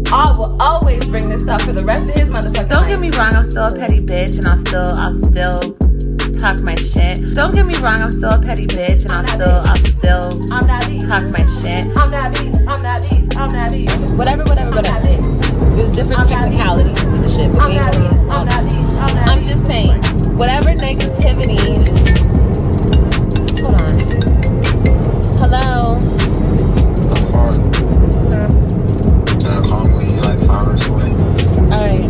I will always bring this up for the rest of his motherfucking Don't get me wrong, I'm still a petty bitch and I'll still talk my shit. Don't get me wrong, I'm still a petty bitch and I'll still talk my shit. I'm that bitch. Whatever. There's different technicalities to the shit. I'm just saying, whatever negativity. Hold on. Hello. Call me like 5 hours away. Alright.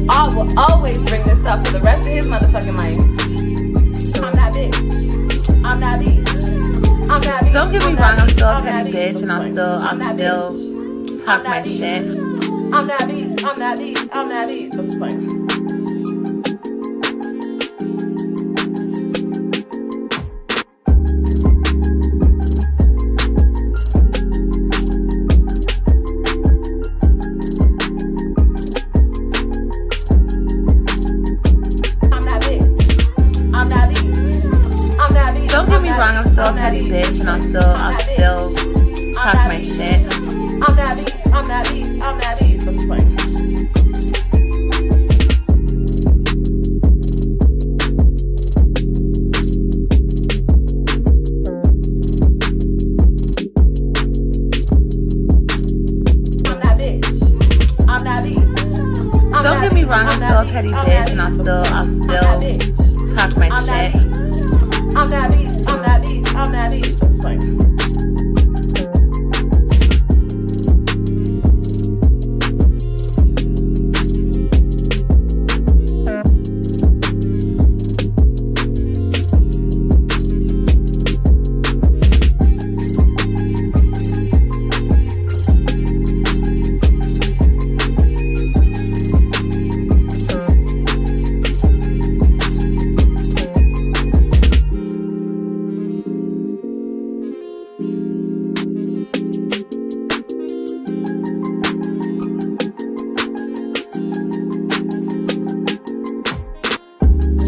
I will always bring this up for the rest of his motherfucking life. I'm that bitch. Don't get me wrong, I'm still a petty bitch and I'll still talk my shit. I'm that bitch. I'm just playing. Don't get me wrong, I'm still a petty bitch and I'll still talk my shit. I'm that bitch. I'm just playing. Don't get me wrong, I'm still a petty bitch and I'll still talk my shit. I'm that bitch. I'm just playing.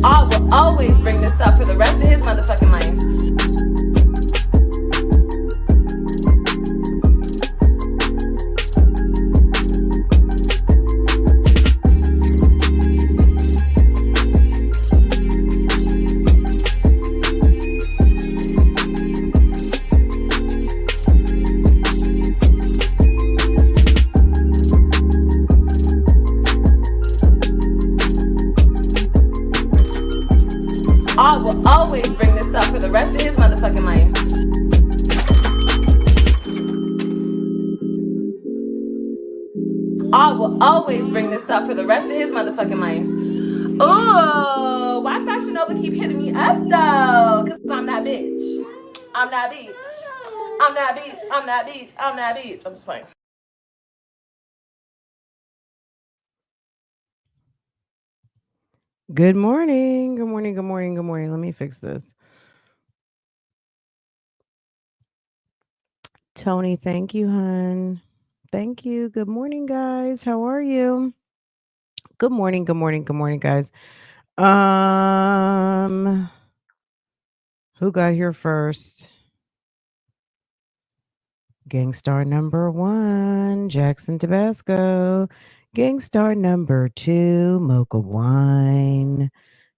I will always bring this up for the rest of his motherfucking life. I will always bring this up for the rest of his motherfucking life. I will always bring this up for the rest of his motherfucking life. Ooh, why Fashion Nova keep hitting me up though? Cause I'm that bitch. I'm that bitch. I'm just playing. Good morning. Let me fix this. Tony, thank you, hun. Thank you. Good morning, guys. How are you? Good morning, guys. Who got here first? Gangstar number 1, Jackson Tabasco. Gangstar number 2, Mocha Wine.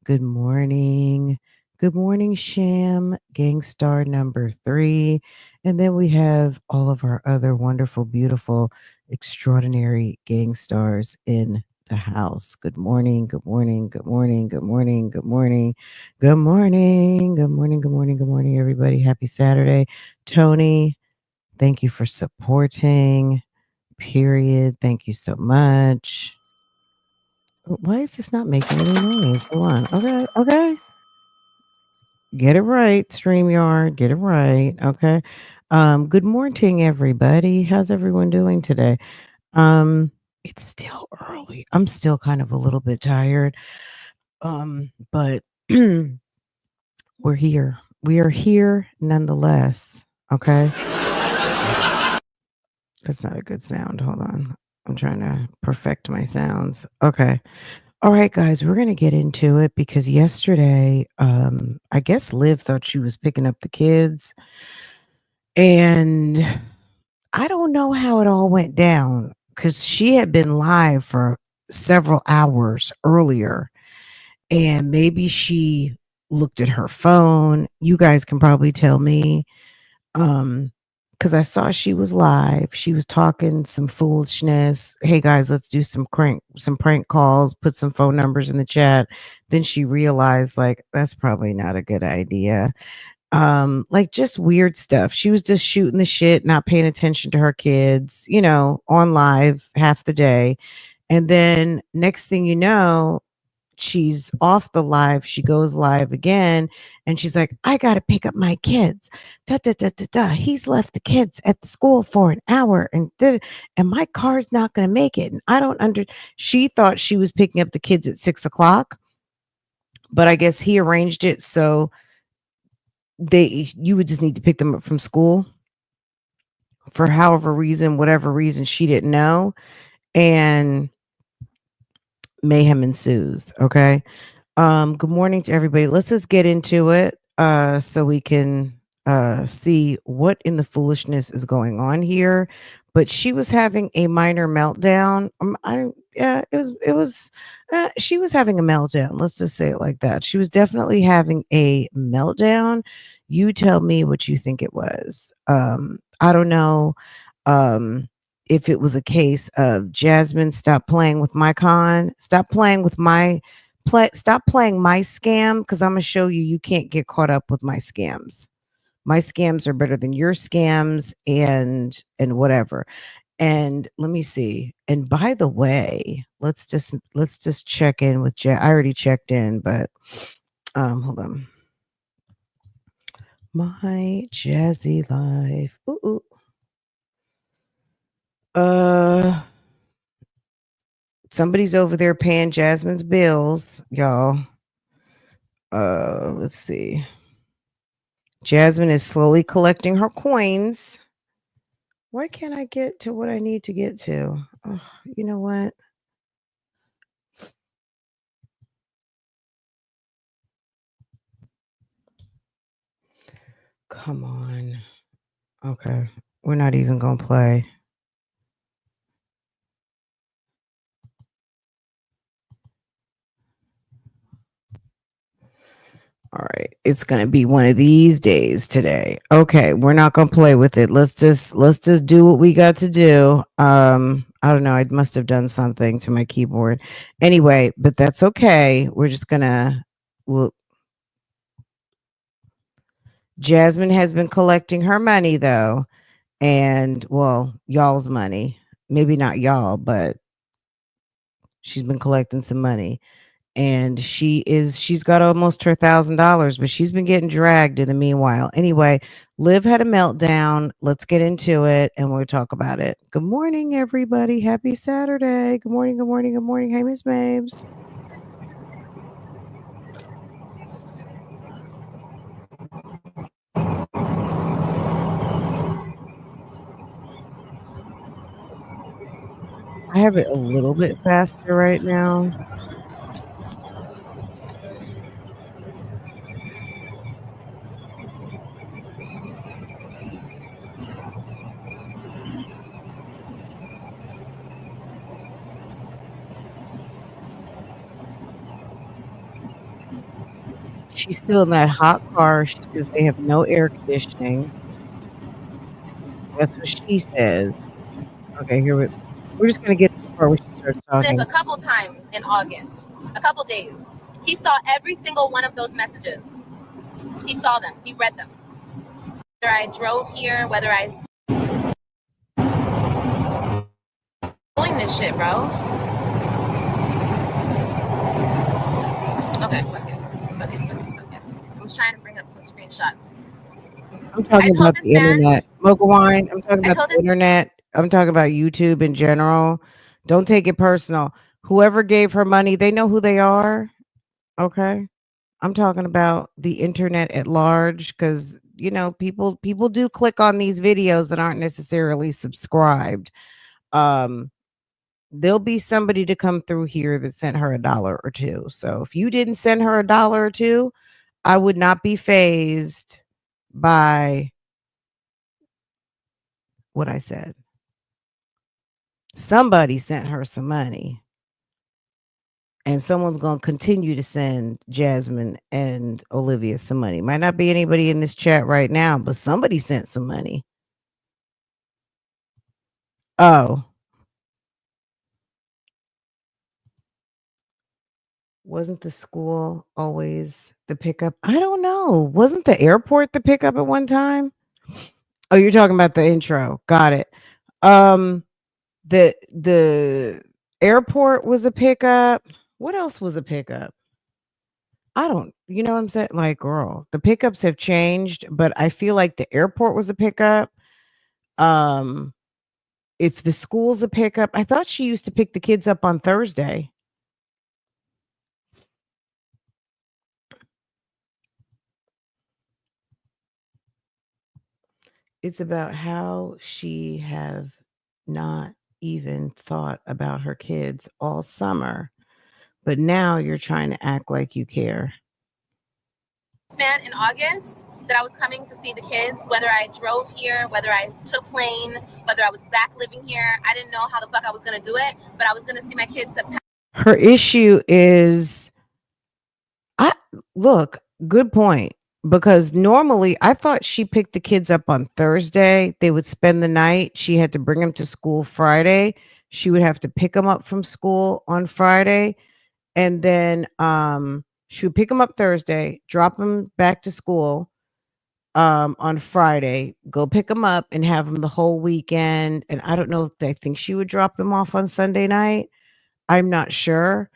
Good morning. Good morning, Sham. Gangstar number 3. And then we have all of our other wonderful, beautiful, extraordinary gangstars in the house. Good morning. Good morning, everybody. Happy Saturday. Tony, thank you for supporting. Period. Thank you so much. Why is this not making any noise? Hold on. Okay. Get it right, StreamYard. Get it right. Okay. Good morning, everybody. How's everyone doing today? It's still early. I'm still kind of a little bit tired. But we're here. We are here nonetheless. Okay. That's not a good sound. Hold on. I'm trying to perfect my sounds. Okay. All right, guys, we're gonna get into it because yesterday, I guess Liv thought she was picking up the kids, and I don't know how it all went down because she had been live for several hours earlier, and maybe she looked at her phone. You guys can probably tell me. Because I saw she was live. She was talking some foolishness. Hey guys, let's do some prank calls, put some phone numbers in the chat. Then she realized like that's probably not a good idea. Like just weird stuff. She was just shooting the shit, not paying attention to her kids, on live half the day. And then next thing you know, she's off the live. She goes live again and she's like, I got to pick up my kids. Da, da, da, da, da. He's left the kids at the school for an hour and my car's not going to make it. And I don't she thought she was picking up the kids at 6 o'clock, but I guess he arranged it. So you would just need to pick them up from school for whatever reason she didn't know. And mayhem ensues. Okay. Good morning to everybody. Let's just get into it so we can see what in the foolishness is going on here. But she was having a minor meltdown. Yeah, she was having a meltdown. Let's just say it like that. She was definitely having a meltdown. You tell me what you think it was. I don't know. If it was a case of Jasmine, stop playing with my stop playing with stop playing my scam because I'm gonna show you you can't get caught up with my scams. My scams are better than your scams and whatever. And let me see. And by the way, let's just check in with I already checked in, but hold on. My jazzy life. Ooh, ooh. Somebody's over there paying Jasmine's bills, y'all. Let's see. Jasmine is slowly collecting her coins. Why can't I get to what I need to get to? Oh, you know what? Come on. Okay. We're not even going to play. All right. It's going to be one of these days today. Okay, we're not going to play with it. Let's just do what we got to do. I don't know. I must have done something to my keyboard. Anyway, but that's okay. We're just going to Jasmine has been collecting her money though. And well, y'all's money. Maybe not y'all, but she's been collecting some money. And she's got almost her $1,000, but she's been getting dragged in the meanwhile. Anyway, Liv had a meltdown. Let's get into it and we'll talk about it. Good morning, everybody. Happy Saturday. Good morning, good morning, good morning. Hey, Miss Mabes. I have it a little bit faster right now. She's still in that hot car. She says they have no air conditioning. That's what she says. Okay, we're just gonna get to the part where she starts talking. This a couple times in August, a couple days. He saw every single one of those messages. He saw them. He read them. Whether I drove here, whether I doing this shit, bro. Okay, fuck it. I was trying to bring up some screenshots. I'm talking about the internet. Mocha Wine, I'm talking about the internet. I'm talking about YouTube in general. Don't take it personal. Whoever gave her money, they know who they are. Okay. I'm talking about the internet at large because people do click on these videos that aren't necessarily subscribed. there'll be somebody to come through here that sent her $1 or $2. So if you didn't send her $1 or $2, I would not be fazed by what I said. Somebody sent her some money. And someone's going to continue to send Jasmine and Olivia some money. Might not be anybody in this chat right now, but somebody sent some money. Oh. Wasn't the school always the pickup? I don't know. Wasn't the airport the pickup at one time? Oh, you're talking about the intro. Got it. The airport was a pickup. What else was a pickup? I don't, you know what I'm saying? Like, girl, the pickups have changed, but I feel like the airport was a pickup. If the school's a pickup, I thought she used to pick the kids up on Thursday. It's about how she have not even thought about her kids all summer, but now you're trying to act like you care. Man, in August that I was coming to see the kids, whether I drove here, whether I took plane, whether I was back living here, I didn't know how the fuck I was gonna do it, but I was gonna see my kids September. Her issue is, good point. Because normally I thought she picked the kids up on Thursday. They would spend the night. She had to bring them to school Friday. She would have to pick them up from school on Friday. And then she would pick them up Thursday, drop them back to school on Friday, go pick them up and have them the whole weekend. And I don't know if they think she would drop them off on Sunday night. I'm not sure.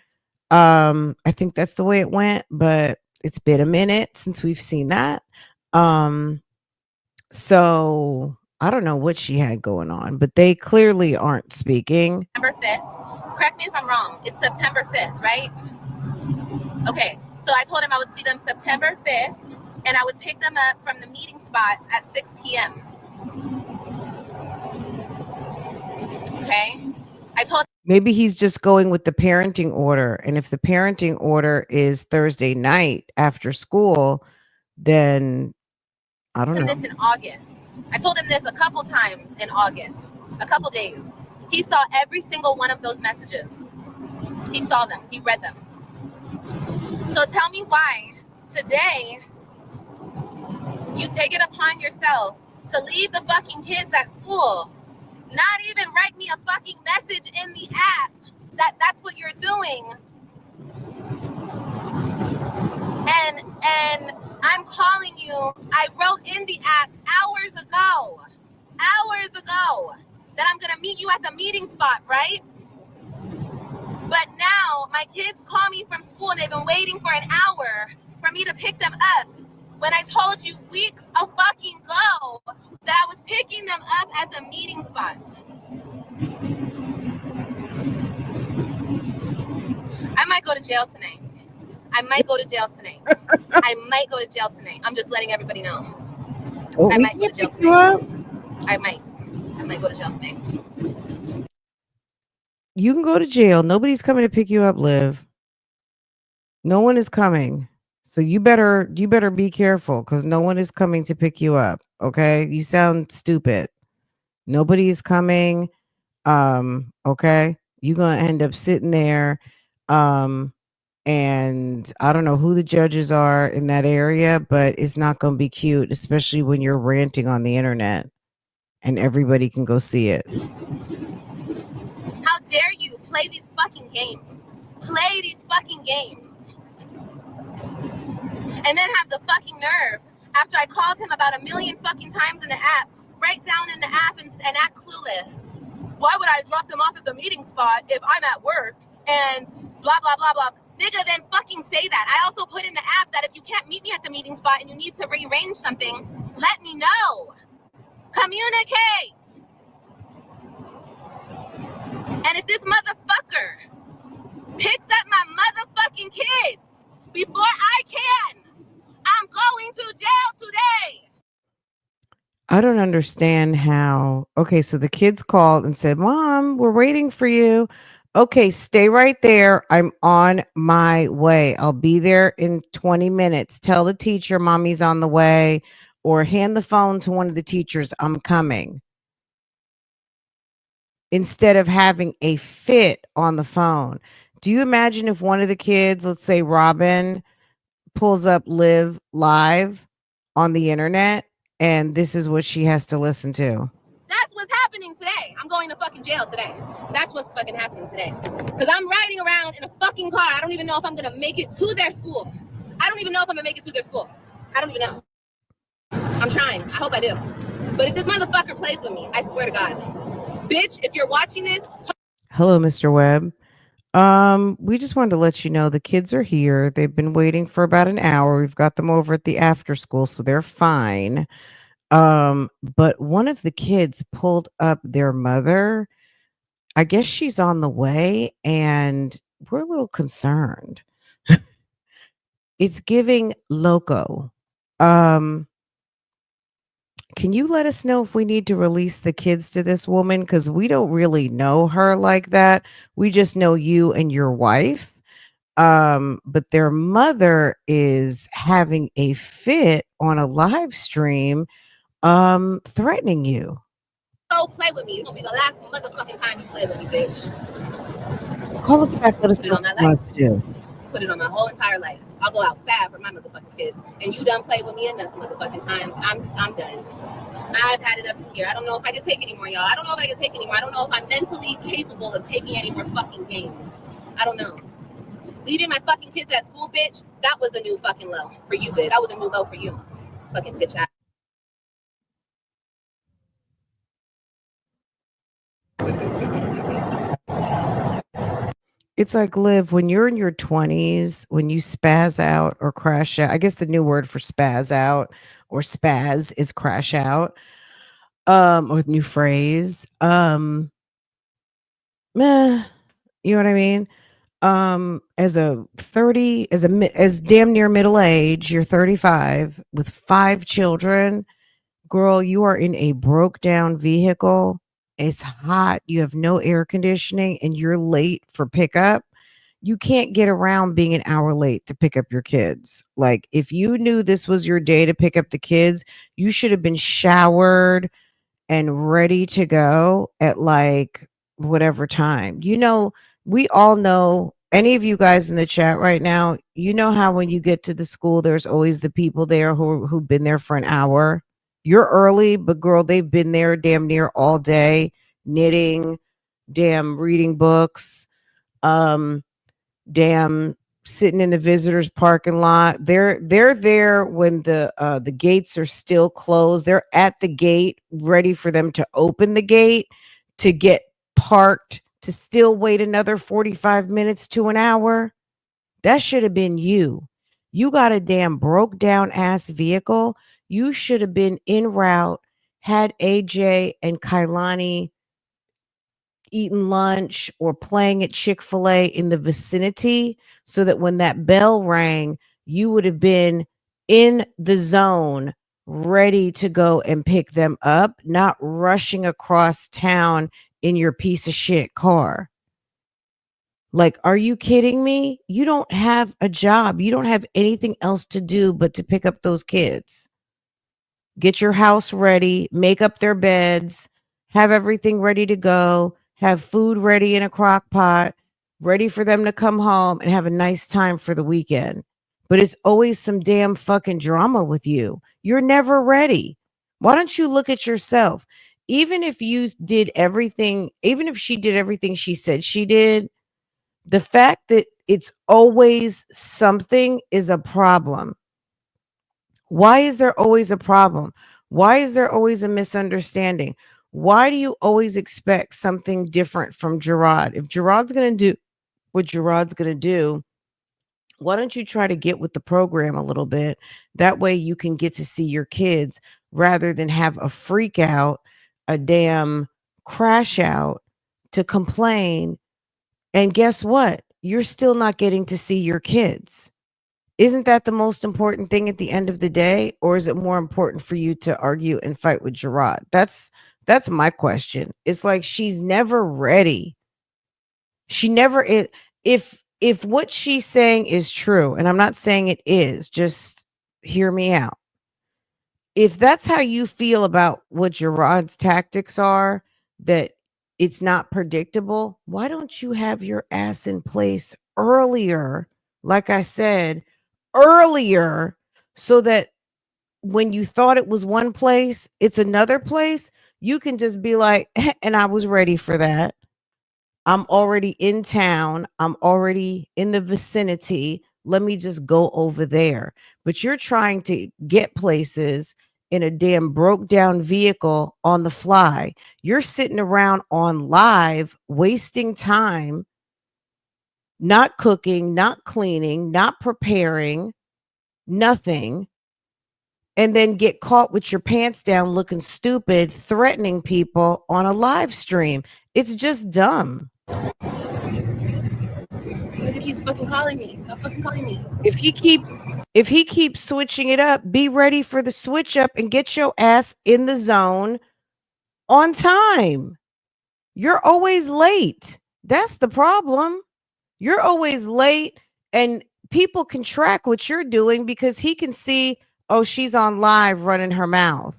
I think that's the way it went, but it's been a minute since we've seen that. So I don't know what she had going on, but they clearly aren't speaking. September 5th. Correct me if I'm wrong. It's September 5th, right? Okay. So I told him I would see them September 5th, and I would pick them up from the meeting spots at 6 p.m. Okay. I told maybe he's just going with the parenting order. And if the parenting order is Thursday night after school, then I don't know. This in August. I told him this a couple times in August, a couple days. He saw every single one of those messages. He saw them. He read them. So tell me why today you take it upon yourself to leave the fucking kids at school, not even write me a fucking message in the app that's what you're doing. And I'm calling you. I wrote in the app hours ago that I'm gonna meet you at the meeting spot, right? But now my kids call me from school and they've been waiting for an hour for me to pick them up, when I told you weeks a fucking ago that I was picking them up at the meeting spot. I might go to jail tonight. I'm just letting everybody know. Oh, I might go to jail tonight. I might go to jail tonight. You can go to jail. Nobody's coming to pick you up, Liv. No one is coming. So you better be careful, because no one is coming to pick you up. Okay? You sound stupid. Nobody is coming. Okay? You're gonna end up sitting there. And I don't know who the judges are in that area, but it's not gonna be cute, especially when you're ranting on the internet and everybody can go see it. How dare you play these fucking games? And then have the fucking nerve, after I called him about 1,000,000 fucking times in the app, write down in the app and act clueless. Why would I drop them off at the meeting spot if I'm at work and blah, blah, blah, blah. Nigga, then fucking say that. I also put in the app that if you can't meet me at the meeting spot and you need to rearrange something, let me know. Communicate. And if this motherfucker picks up my motherfucking kids before I can, I'm going to jail today. I don't understand how. Okay, so the kids called and said, "Mom, we're waiting for you." Okay, stay right there. I'm on my way. I'll be there in 20 minutes. Tell the teacher mommy's on the way, or hand the phone to one of the teachers. I'm coming. Instead of having a fit on the phone. Do you imagine if one of the kids, let's say Robin, pulls up Live Live on the internet and this is what she has to listen to? That's what's happening today. I'm going to fucking jail today. That's what's fucking happening today. Because I'm riding around in a fucking car. I don't even know if I'm going to make it to their school. I don't even know if I'm going to make it to their school. I don't even know. I'm trying. I hope I do. But if this motherfucker plays with me, I swear to God. Bitch, if you're watching this. Hello, Mr. Webb. We just wanted to let you know the kids are here. They've been waiting for about an hour. We've got them over at the after school, so they're fine. But one of the kids pulled up their mother. I guess she's on the way, and we're a little concerned. It's giving loco. Um, can you let us know if we need to release the kids to this woman? Because we don't really know her like that. We just know you and your wife. But their mother is having a fit on a live stream, threatening you. Go play with me. It's gonna be the last motherfucking time you play with me, bitch. Call us back. Let us Put it know on what my you want life. us to do. Put it on my whole entire life. I'll go outside for my motherfucking kids. And you done played with me enough motherfucking times. I'm done. I've had it up to here. I don't know if I can take anymore, y'all. I don't know if I can take anymore. I don't know if I'm mentally capable of taking any more fucking games. I don't know. Leaving my fucking kids at school, bitch, that was a new fucking low for you, bitch. That was a new low for you. Fucking bitch ass. It's like, Liv, when you're in your 20s, when you spaz out or crash out, I guess the new word for spaz out or spaz is crash out, or new phrase. Meh, you know what I mean? As a 30, as damn near middle age, you're 35 with 5 children. Girl, you are in a broke down vehicle. It's hot. You have no air conditioning and you're late for pickup. You can't get around being an hour late to pick up your kids. Like, if you knew this was your day to pick up the kids, you should have been showered and ready to go at like whatever time. We all know, any of you guys in the chat right now, you know how when you get to the school, there's always the people there who've been there for an hour. You're early, but girl, they've been there damn near all day, knitting, damn reading books, um, damn sitting in the visitors parking lot. They're there when the gates are still closed. They're at the gate ready for them to open the gate to get parked, to still wait another 45 minutes to an hour. That should have been you. You got a damn broke down ass vehicle. You should have been en route, had AJ and Kailani eating lunch or playing at Chick-fil-A in the vicinity, so that when that bell rang, you would have been in the zone, ready to go and pick them up, not rushing across town in your piece of shit car. Like, are you kidding me? You don't have a job. You don't have anything else to do but to pick up those kids. Get your house ready, make up their beds, have everything ready to go, have food ready in a crock pot, ready for them to come home and have a nice time for the weekend. But it's always some damn fucking drama with you. You're never ready. Why don't you look at yourself? Even if you did everything, even if she did everything she said she did, the fact that it's always something is a problem. Why is there always a problem? Why is there always a misunderstanding? Why do you always expect something different from Gerard? If Gerard's going to do what Gerard's going to do, why don't you try to get with the program a little bit? That way you can get to see your kids rather than have a freak out, a damn crash out to complain. And guess what? You're still not getting to see your kids. Isn't that the most important thing at the end of the day? Or is it more important for you to argue and fight with Gerard? That's my question. It's like she's never ready. She never is. If what she's saying is true, and I'm not saying it is, just hear me out. If that's how you feel about what Gerard's tactics are, that it's not predictable, why don't you have your ass in place earlier? Like I said, earlier, so that when you thought it was one place, it's another place. You can just be like, and I was ready for that. I'm already in town. I'm already in the vicinity. Let me just go over there. But you're trying to get places in a damn broke down vehicle on the fly. You're sitting around on live, wasting time, not cooking, not cleaning, not preparing, nothing. And then get caught with your pants down looking stupid, threatening people on a live stream. It's just dumb. Look, he's fucking calling me. Stop fucking calling me. If he keeps switching it up, be ready for the switch up and get your ass in the zone on time. You're always late. That's the problem. You're always late, and people can track what you're doing because he can see, oh, she's on live running her mouth.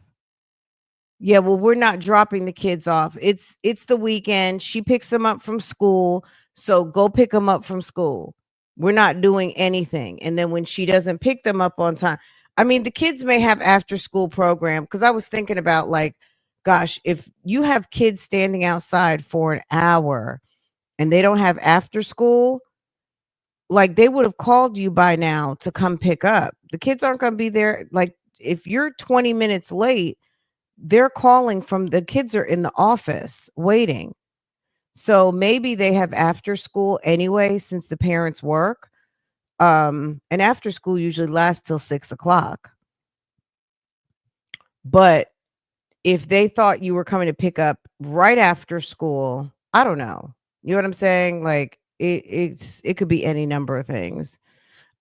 Yeah, well, we're not dropping the kids off. It's the weekend. She picks them up from school, so go pick them up from school. We're not doing anything. And then when she doesn't pick them up on time, I mean, the kids may have after school program, because I was thinking about, like, gosh, if you have kids standing outside for an hour and they don't have after school, like, they would have called you by now to come pick up. The kids aren't going to be there. Like, if you're 20 minutes late, they're calling from the kids are in the office waiting. So maybe they have after school anyway, since the parents work. And after school usually lasts till 6 o'clock. But if they thought you were coming to pick up right after school, I don't know. You know what I'm saying? Like, it could be any number of things.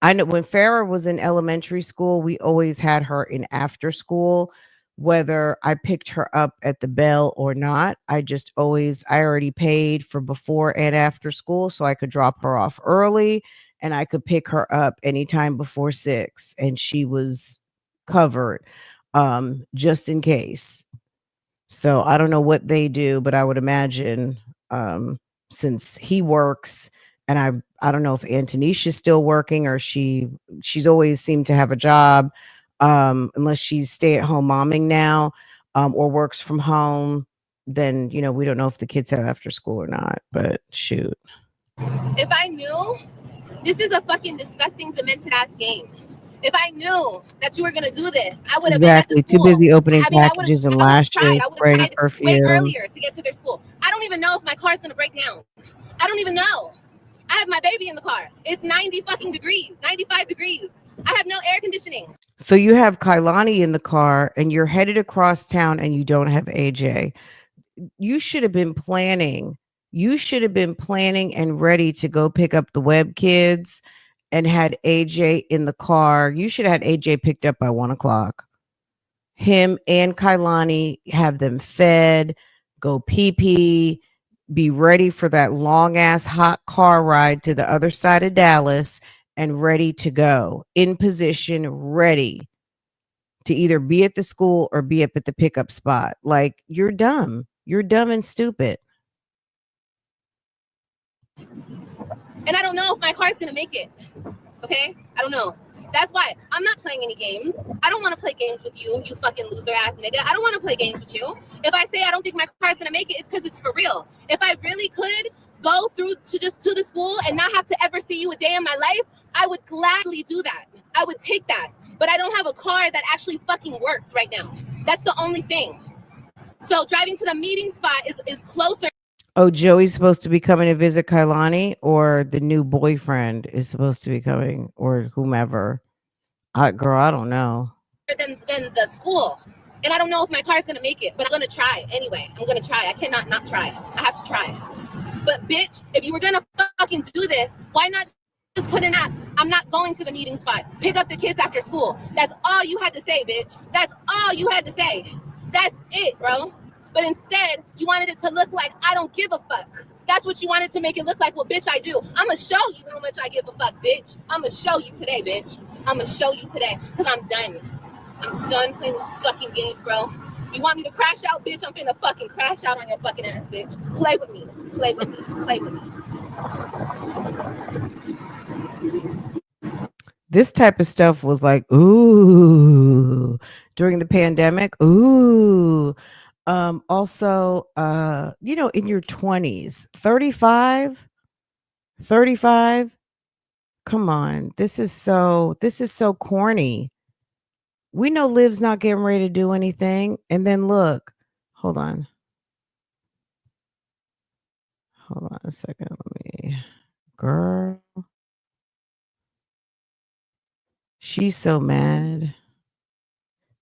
I know when Farrah was in elementary school, we always had her in after school, whether I picked her up at the bell or not. I already paid for before and after school, so I could drop her off early and I could pick her up anytime before 6, and she was covered, just in case. So I don't know what they do, but I would imagine, since he works, and I don't know if Antonicia's still working, or she's always seemed to have a job, unless she's stay-at-home momming now, or works from home. Then we don't know if the kids have after school or not. But shoot, If I knew, this is a fucking disgusting, demented ass game. If I knew that you were gonna do this, I would have been at the exactly. Too school. busy opening I mean, packages and I would have tried. lashes, I would have spraying tried way perfume. earlier to get to their school. I don't even know if my car's gonna break down. I don't even know. I have my baby in the car. It's 90 fucking degrees, 95 degrees. I have no air conditioning. So you have Kailani in the car, and you're headed across town, and you don't have AJ. You should have been planning. You should have been planning and ready to go pick up the Webb kids and had AJ in the car. You should have had AJ picked up by 1 o'clock. Him and Kailani, have them fed, go pee, be ready for that long ass hot car ride to the other side of Dallas, and ready to go, in position, ready to either be at the school or be up at the pickup spot. Like, you're dumb. You're dumb and stupid. And I don't know if my car's gonna make it. Okay? I don't know. That's why I'm not playing any games. I don't want to play games with you, you fucking loser ass nigga. I don't want to play games with you. If I say I don't think my car's gonna make it, it's because it's for real. If I really could go through to the school and not have to ever see you a day in my life, I would gladly do that. I would take that. But I don't have a car that actually fucking works right now. That's the only thing. So driving to the meeting spot is closer. Oh, Joey's supposed to be coming to visit Kailani, or the new boyfriend is supposed to be coming, or whomever. Girl, I don't know. Than the school. And I don't know if my car's gonna make it, but I'm gonna try anyway. I'm gonna try. I cannot not try. I have to try. But bitch, if you were gonna fucking do this, why not just put in that I'm not going to the meeting spot. Pick up the kids after school. That's all you had to say, bitch. That's all you had to say. That's it, bro. But instead, you wanted it to look like I don't give a fuck. That's what you wanted to make it look like. Well, bitch, I do. I'm going to show you how much I give a fuck, bitch. I'm going to show you today, bitch. I'm going to show you today because I'm done. I'm done playing this fucking games, bro. You want me to crash out, bitch? I'm finna fucking crash out on your fucking ass, bitch. Play with me. Play with me. Play with me. This type of stuff was like, ooh, during the pandemic. Ooh. Also, in your 20s, 35, 35. Come on. This is so corny. We know Liv's not getting ready to do anything. And then look, hold on. Hold on a second. Let me, girl. She's so mad.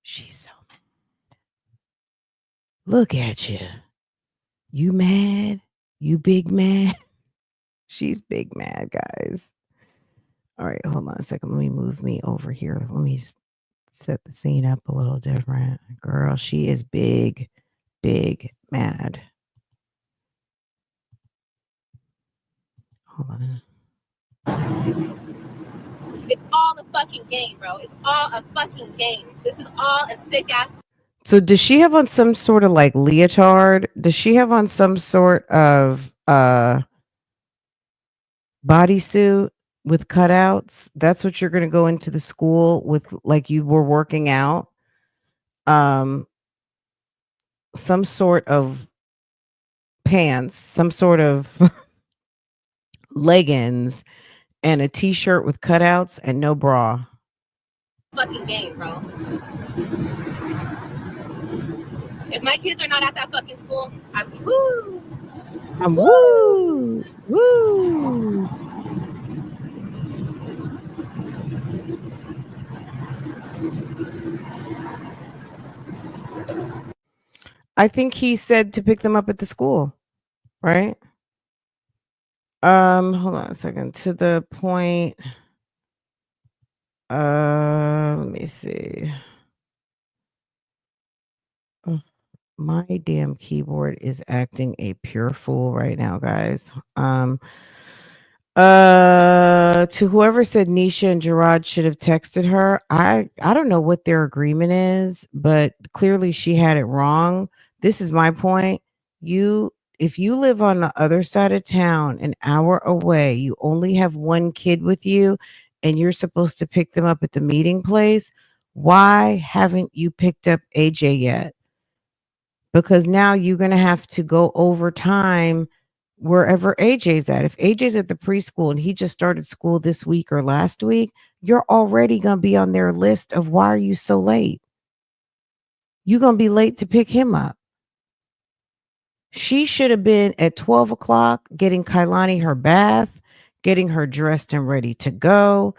She's so mad. Look at you. You mad? You big mad? She's big mad, guys. All right, hold on a second. Let me move me over here. Let me set the scene up a little different. Girl, she is big, big mad. Hold on. It's all a fucking game, bro. It's all a fucking game. This is all a sick ass. So does she have on some sort of like leotard? Does she have on some sort of bodysuit with cutouts? That's what you're going to go into the school with, like you were working out. Some sort of pants, some sort of leggings, and a t-shirt with cutouts and no bra. Fucking game, bro. If my kids are not at that fucking school, I'm woo. I'm woo, woo. I think he said to pick them up at the school, right? Hold on a second. To the point. Let me see. Oh, my damn keyboard is acting a pure fool right now, guys. To whoever said Nisha and Gerard should have texted her, I don't know what their agreement is, but clearly she had it wrong. This is my point. If you live on the other side of town, an hour away, you only have one kid with you, and you're supposed to pick them up at the meeting place. Why haven't you picked up AJ yet? Because now you're going to have to go over time wherever AJ's at. If AJ's at the preschool and he just started school this week or last week, you're already going to be on their list of why are you so late? You're going to be late to pick him up. She should have been at 12 o'clock getting Kailani her bath, getting her dressed and ready to go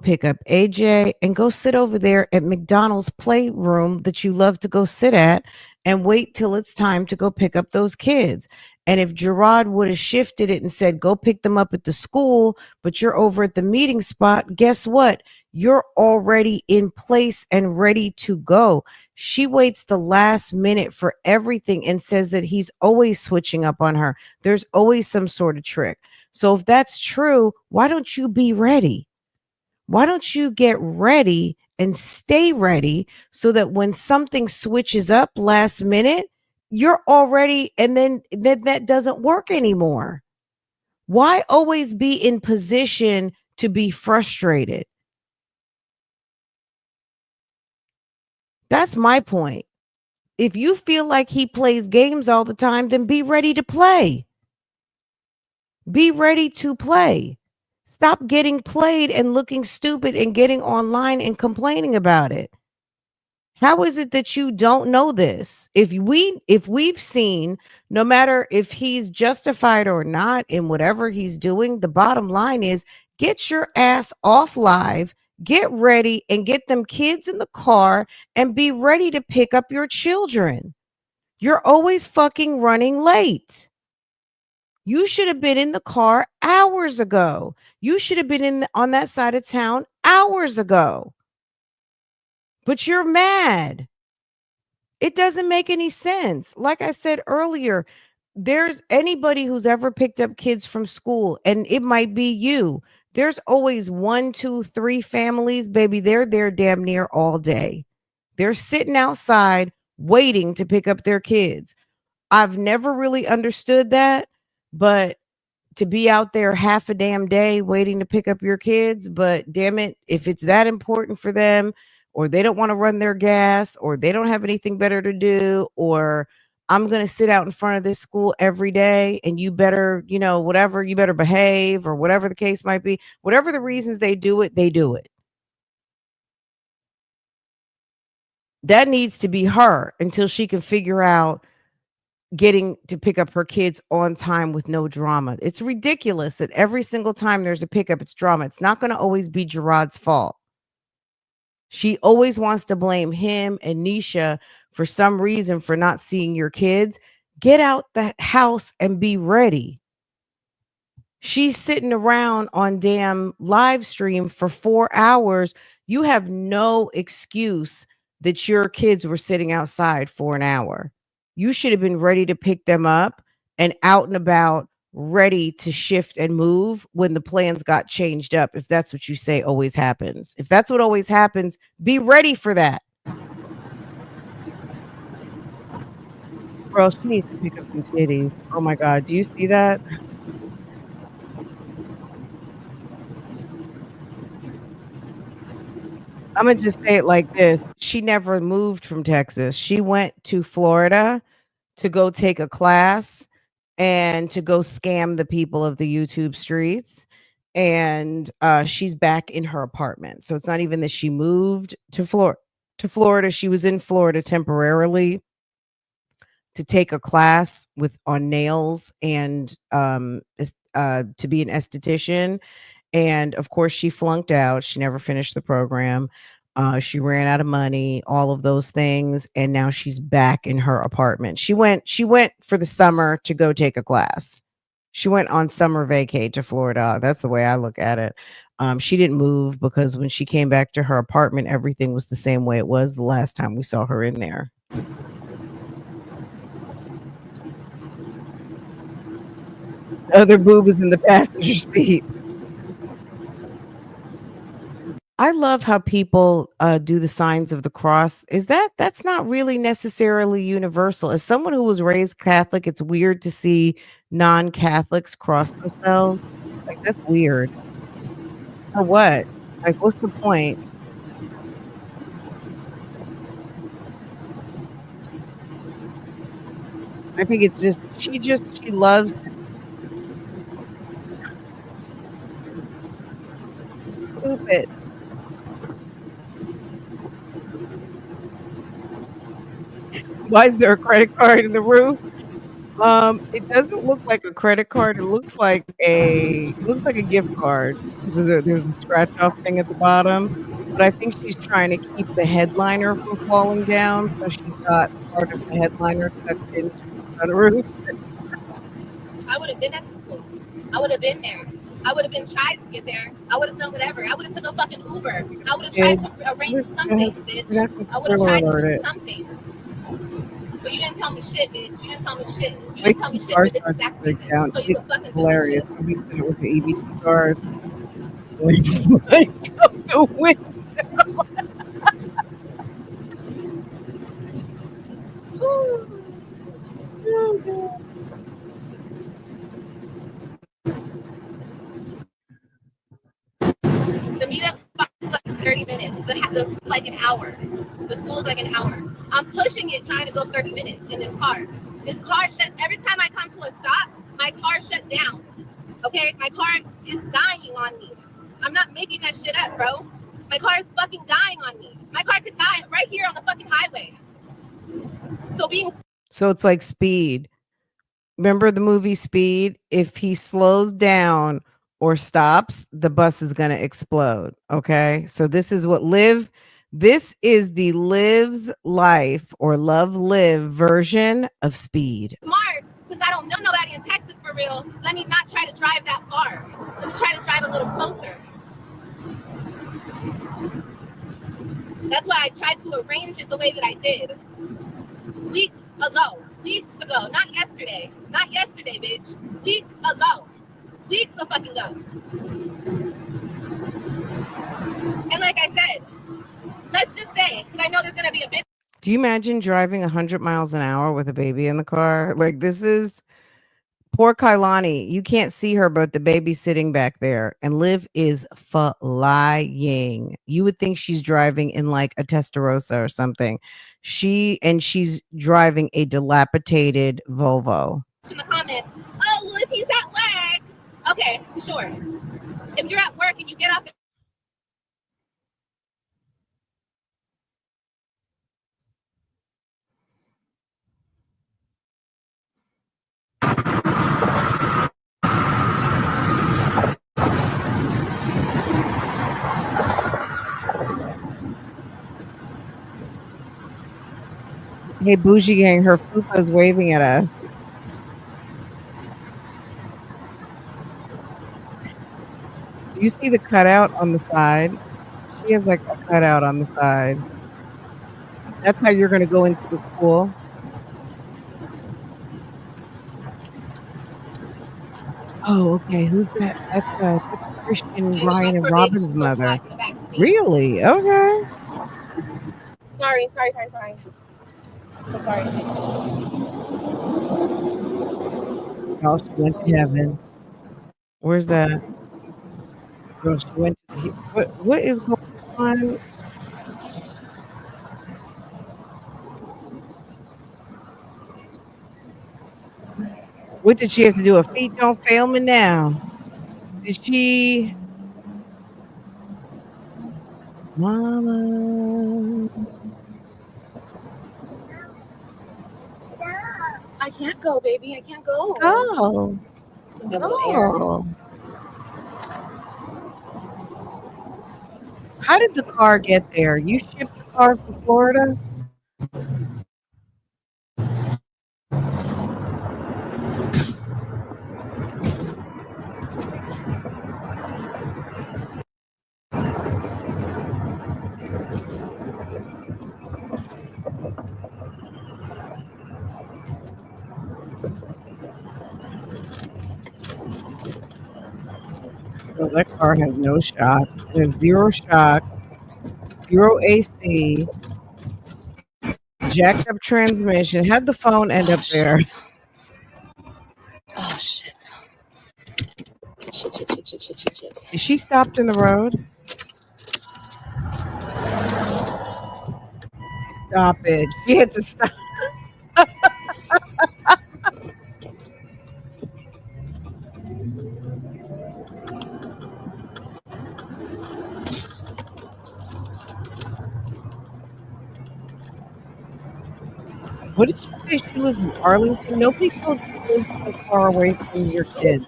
pick up AJ and go sit over there at McDonald's playroom that you love to go sit at and wait till it's time to go pick up those kids. And if Gerard would have shifted it and said, go pick them up at the school, but you're over at the meeting spot, guess what? You're already in place and ready to go. She waits the last minute for everything and says that he's always switching up on her. There's always some sort of trick. So if that's true, why don't you be ready? Why don't you get ready and stay ready so that when something switches up last minute, you're already, and then that doesn't work anymore. Why always be in position to be frustrated? That's my point. If you feel like he plays games all the time, then be ready to play. Be ready to play. Stop getting played and looking stupid and getting online and complaining about it. How is it that you don't know this? If we've seen, no matter if he's justified or not in whatever he's doing, the bottom line is get your ass off live, get ready and get them kids in the car and be ready to pick up your children. You're always fucking running late. You should have been in the car hours ago. You should have been on that side of town hours ago. But you're mad. It doesn't make any sense. Like I said earlier, there's anybody who's ever picked up kids from school, and it might be you. There's always 1, 2, 3 families, baby. They're there damn near all day. They're sitting outside waiting to pick up their kids. I've never really understood that, but to be out there half a damn day waiting to pick up your kids, but damn it, if it's that important for them, or they don't want to run their gas, or they don't have anything better to do, or I'm going to sit out in front of this school every day and you better, whatever, you better behave, or whatever the case might be, whatever the reasons they do it, they do it. That needs to be her until she can figure out getting to pick up her kids on time with no drama. It's ridiculous that every single time there's a pickup, it's drama. It's not going to always be Gerard's fault. She always wants to blame him and Nisha for some reason for not seeing your kids. Get out that house and be ready. She's sitting around on damn live stream for 4 hours. You have no excuse that your kids were sitting outside for an hour. You should have been ready to pick them up and out and about, ready to shift and move when the plans got changed up. If that's what you say always happens. If that's what always happens, be ready for that. Girl, she needs to pick up some titties. Oh my God. Do you see that? I'm going to just say it like this. She never moved from Texas. She went to Florida to go take a class and to go scam the people of the YouTube streets. And she's back in her apartment. So it's not even that she moved to Florida. She was in Florida temporarily to take a class on nails and to be an esthetician. And of course, she flunked out. She never finished the program. She ran out of money, all of those things, and now she's back in her apartment. She went for the summer to go take a class. She went on summer vacay to Florida. That's the way I look at it. She didn't move because when she came back to her apartment, everything was the same way it was the last time we saw her in there. Other boob is in the passenger seat. I love how people do the signs of the cross. That's not really necessarily universal. As someone who was raised Catholic, it's weird to see non-Catholics cross themselves. Like, that's weird. For what? Like, what's the point? I think it's just she loves stupid. Why is there a credit card in the roof? It doesn't look like a credit card. It looks like a gift card. There's a scratch off thing at the bottom, but I think she's trying to keep the headliner from falling down, so she's got part of the headliner tucked into the roof. I would have been at the school. I would have been there. I would have been tried to get there. I would have done whatever. I would have took a fucking Uber. I would have tried to arrange something, bitch. I would have tried to do something. But you didn't tell me shit, bitch. You didn't tell me shit. You didn't tell me shit, but this is exactly reason. So you could fucking hilarious. do He said it was an EBT card. Out the window. The meetup is like 30 minutes. The like an hour. The school is like an hour. I'm pushing it, trying to go 30 minutes in this car. This car shut. Every time I come to a stop, my car shut down. Okay, my car is dying on me. I'm not making that shit up, bro. My car is fucking dying on me. My car could die right here on the fucking highway. So it's like Speed. Remember the movie Speed? If he slows down or stops, the bus is going to explode. Okay. So this is the Live's Life or Love Live version of Speed. Smart, since I don't know nobody in Texas for for real, let me not try to drive that far. Let me try to drive a little closer. That's why I tried to arrange it the way that I did. Weeks ago. Weeks ago. Not yesterday. Not yesterday, bitch. Weeks ago. Weeks of fucking ago. And like I said, let's just say, because I know there's going to be a bit. Do you imagine driving 100 miles an hour with a baby in the car? Like, this is poor Kailani. You can't see her, but the baby's sitting back there. And Liv is flying. You would think she's driving in like a Testarossa or something. She's driving a dilapidated Volvo. In the comments, oh, well, if he's at work. Okay, sure. If you're at work and you get off. Hey, Bougie Gang, her fupa's waving at us. Do you see the cutout on the side? She has like a cutout on the side. That's how you're going to go into the school. Oh, okay. Who's that? That's Christian, Ryan, and Robin's mother. Really? Okay. Sorry. So sorry. Oh, she went to heaven. Where's that? Girl, she went to what is going on? What did she have to do? Her feet don't fail me now. Did she? Mama. I can't go, baby. I can't go. Go. Go. How did the car get there? You shipped the car from Florida? Oh, that car has no shocks. It has zero shocks, zero AC, jacked up transmission. How'd the phone end up there? Oh, shit. Shit. Is she stopped in the road? Stop it. She had to stop. What did she say? She lives in Arlington. Nobody told you to live so far away from your kids.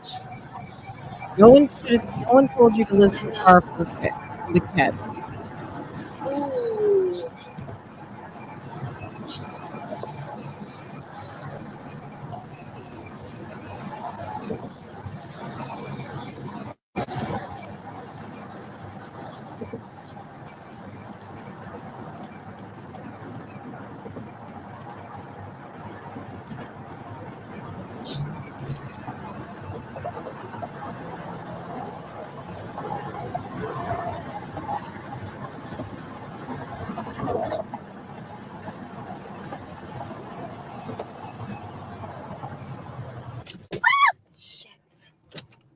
No one told you to live so far from the kids. Ooh.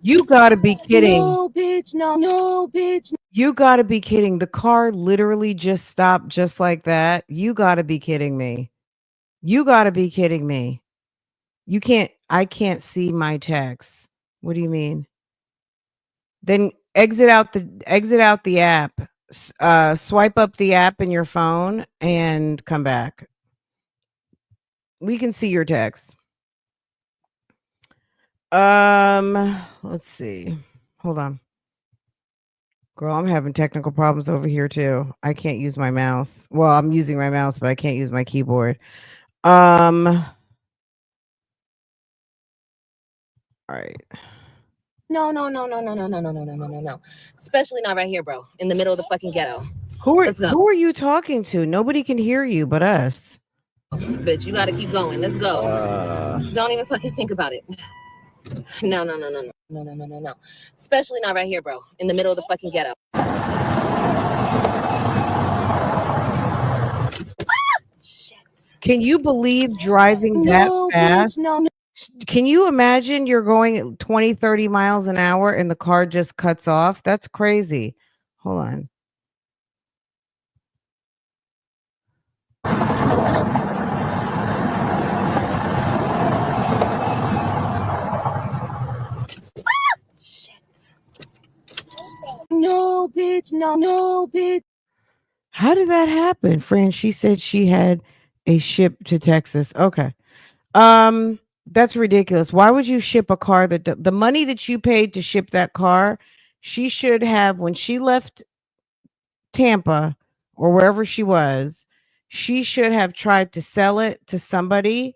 You gotta be kidding. No, bitch. You gotta be kidding. The car literally just stopped just like that. You gotta be kidding me. You gotta be kidding me. I can't see my texts. What do you mean? Then exit out the app. Swipe up the app in your phone and come back. We can see your text. Let's see. Hold on. Girl, I'm having technical problems over here too. I can't use my mouse. Well, I'm using my mouse, but I can't use my keyboard. All All right. No. Especially not right here, bro. In the middle of the fucking ghetto. Let's go. Who are you talking to? Nobody can hear you but us. Bitch, you gotta keep going. Let's go. Don't even fucking think about it. No. Especially not right here, bro. In the middle of the fucking ghetto. Shit. Can you believe driving that fast? Bitch, no. Can you imagine you're going 20, 30 miles an hour and the car just cuts off? That's crazy. Hold on. Shit. No, bitch. No, bitch. How did that happen? Fran, she said she had a ship to Texas. Okay. That's ridiculous. Why would you ship a car that the money that you paid to ship that car, she should have when she left Tampa or wherever she was, she should have tried to sell it to somebody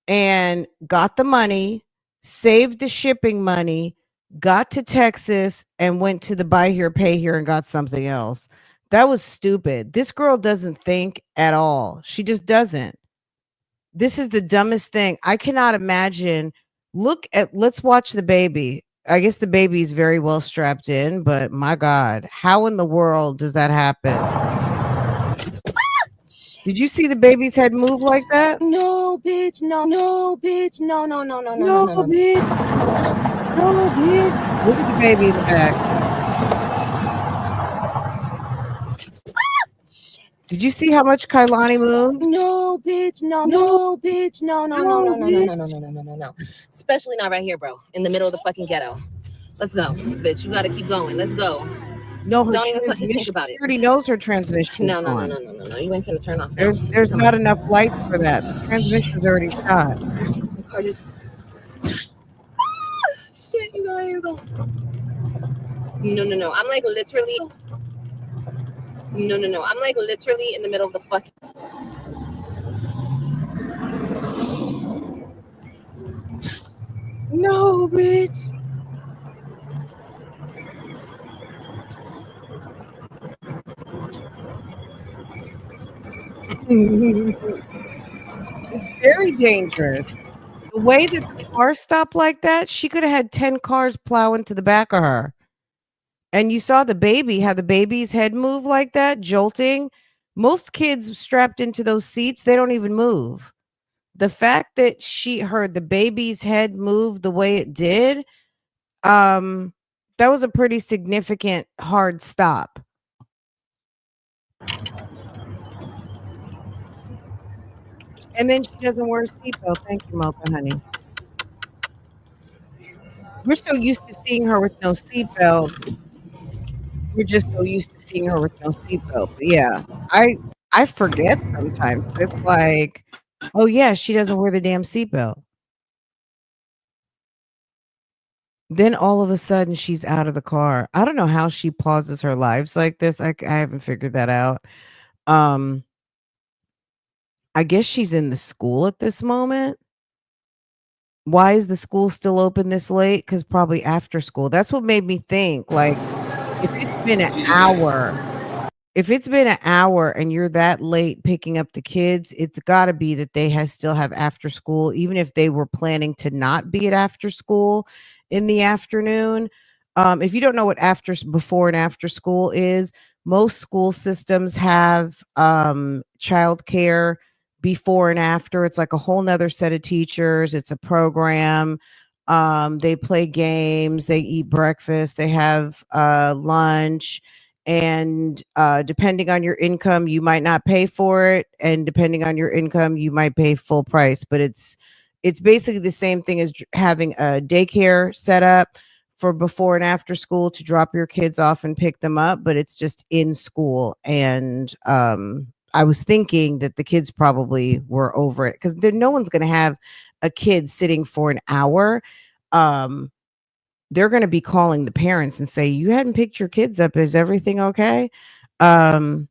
and got the money, saved the shipping money, got to Texas and went to the buy here, pay here and got something else. That was stupid. This girl doesn't think at all. She just doesn't. This is the dumbest thing. I cannot imagine. Let's watch the baby. I guess the baby is very well strapped in, but my God, how in the world does that happen? Did you see the baby's head move like that? No, bitch. No, bitch. No. Bitch. No, bitch. Look at the baby in the back. Shit. Did you see how much Kailani moved? No, bitch. No, bitch. No. Especially not right here, bro. In the middle of the fucking ghetto. Let's go, bitch. You gotta keep going. Let's go. No, her Don't even fucking transmission. think about it. She already knows her transmission is No. gone. You ain't finna turn off now. There's not enough lights for that. The transmission's already shot. The car just. Shit, you guys. No. I'm like literally. No. I'm like literally in the middle of the fucking. No, bitch. It's very dangerous. The way that the car stopped like that, she could have had 10 cars plow into the back of her. And you saw the baby, how the baby's head moved like that, jolting. Most kids strapped into those seats, they don't even move. The fact that she heard the baby's head move the way it did, that was a pretty significant hard stop. And then she doesn't wear a seatbelt. Thank you, Mocha, honey. We're so used to seeing her with no seatbelt. We're just so used to seeing her with no seatbelt. But yeah, I forget sometimes. It's like, oh yeah, she doesn't wear the damn seatbelt. Then all of a sudden she's out of the car. I don't know how she pauses her lives like this. I haven't figured that out. I guess she's in the school at this moment. Why is the school still open this late? Because probably after school. That's what made me think, like, if it's been an hour and you're that late picking up the kids, it's got to be that they still have after school, even if they were planning to not be at after school in the afternoon. If you don't know what before and after school is, most school systems have childcare before and after. It's like a whole nother set of teachers. It's a program. They play games, they eat breakfast, they have lunch, and depending on your income you might not pay for it, and depending on your income you might pay full price, but it's basically the same thing as having a daycare set up for before and after school to drop your kids off and pick them up, but it's just in school. And I was thinking that the kids probably were over it, because no one's going to have a kid sitting for an hour. They're going to be calling the parents and say, you hadn't picked your kids up. Is everything okay? And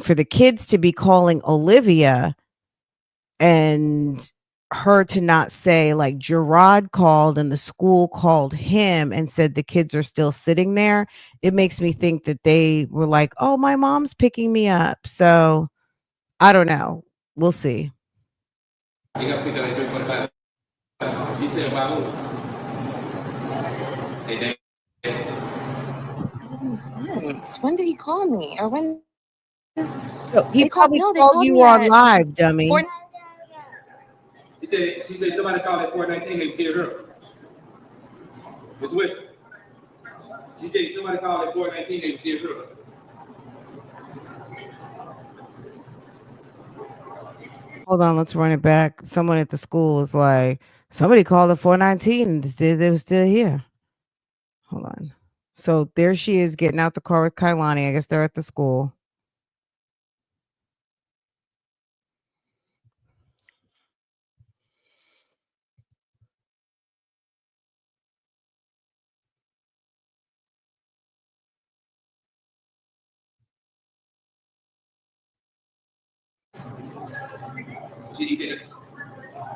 for the kids to be calling Olivia and her to not say like Gerard called and the school called him and said the kids are still sitting there, it makes me think that they were like, "Oh, my mom's picking me up." So, I don't know. We'll see. He got picked up at 3:45. She said about who? Hey, Dad. That doesn't make sense. When did he call me? Or when So, he they called? probably No, they called called you me on at live, dummy. 4. She said somebody called at 419. They scared her. What's with? She said somebody called at 419. They scared her. Hold on, let's run it back. Someone at the school is like, somebody called at 419 and they were still here. Hold on. So there she is getting out the car with Kailani. I guess they're at the school. He said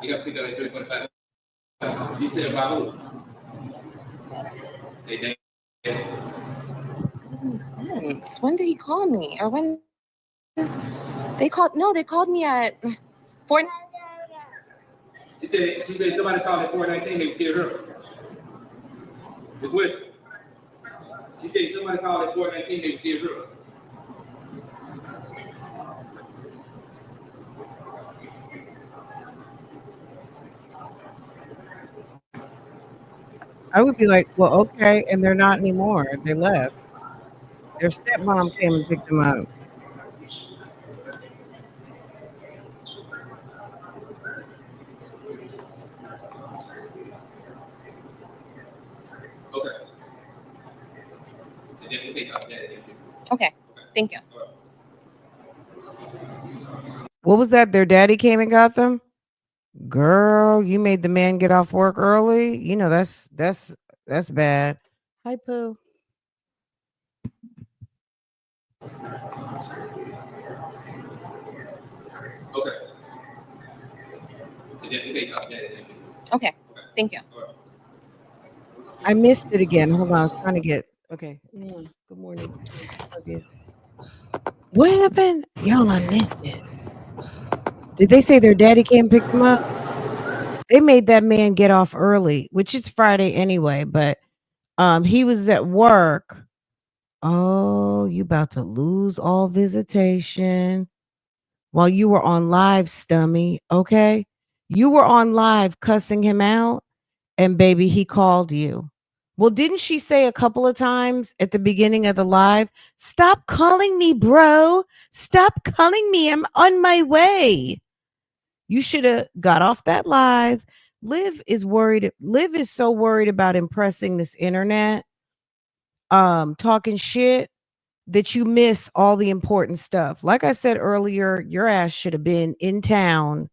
he got picked up at 3:45. She said about who? Hey, Dad. That doesn't make sense. When did he call me? Or when they called? No, they called me at 4. She said somebody called at 419. They scared her. What's with? She said somebody called at 419. They scared her. I would be like, well, okay. And they're not anymore. They left. Their stepmom came and picked them up. Okay. And then they say Dad. Okay, thank you. What was that? Their daddy came and got them? Girl, you made the man get off work early. You know, that's bad. Hi, Pooh. Okay. And then they say Dad. Okay, thank you. I missed it again. Hold on. I was trying to get okay. Good morning. Love you. What happened? Y'all, I missed it. Did they say their daddy came pick them up? They made that man get off early, which is Friday anyway, but he was at work. Oh, you about to lose all visitation while you were on live, Stummy. Okay. You were on live cussing him out, and baby, he called you. Well, didn't she say a couple of times at the beginning of the live, stop calling me, bro? Stop calling me. I'm on my way. You should have got off that live. Liv is worried. Liv is so worried about impressing this internet, talking shit that you miss all the important stuff. Like I said earlier, your ass should have been in town,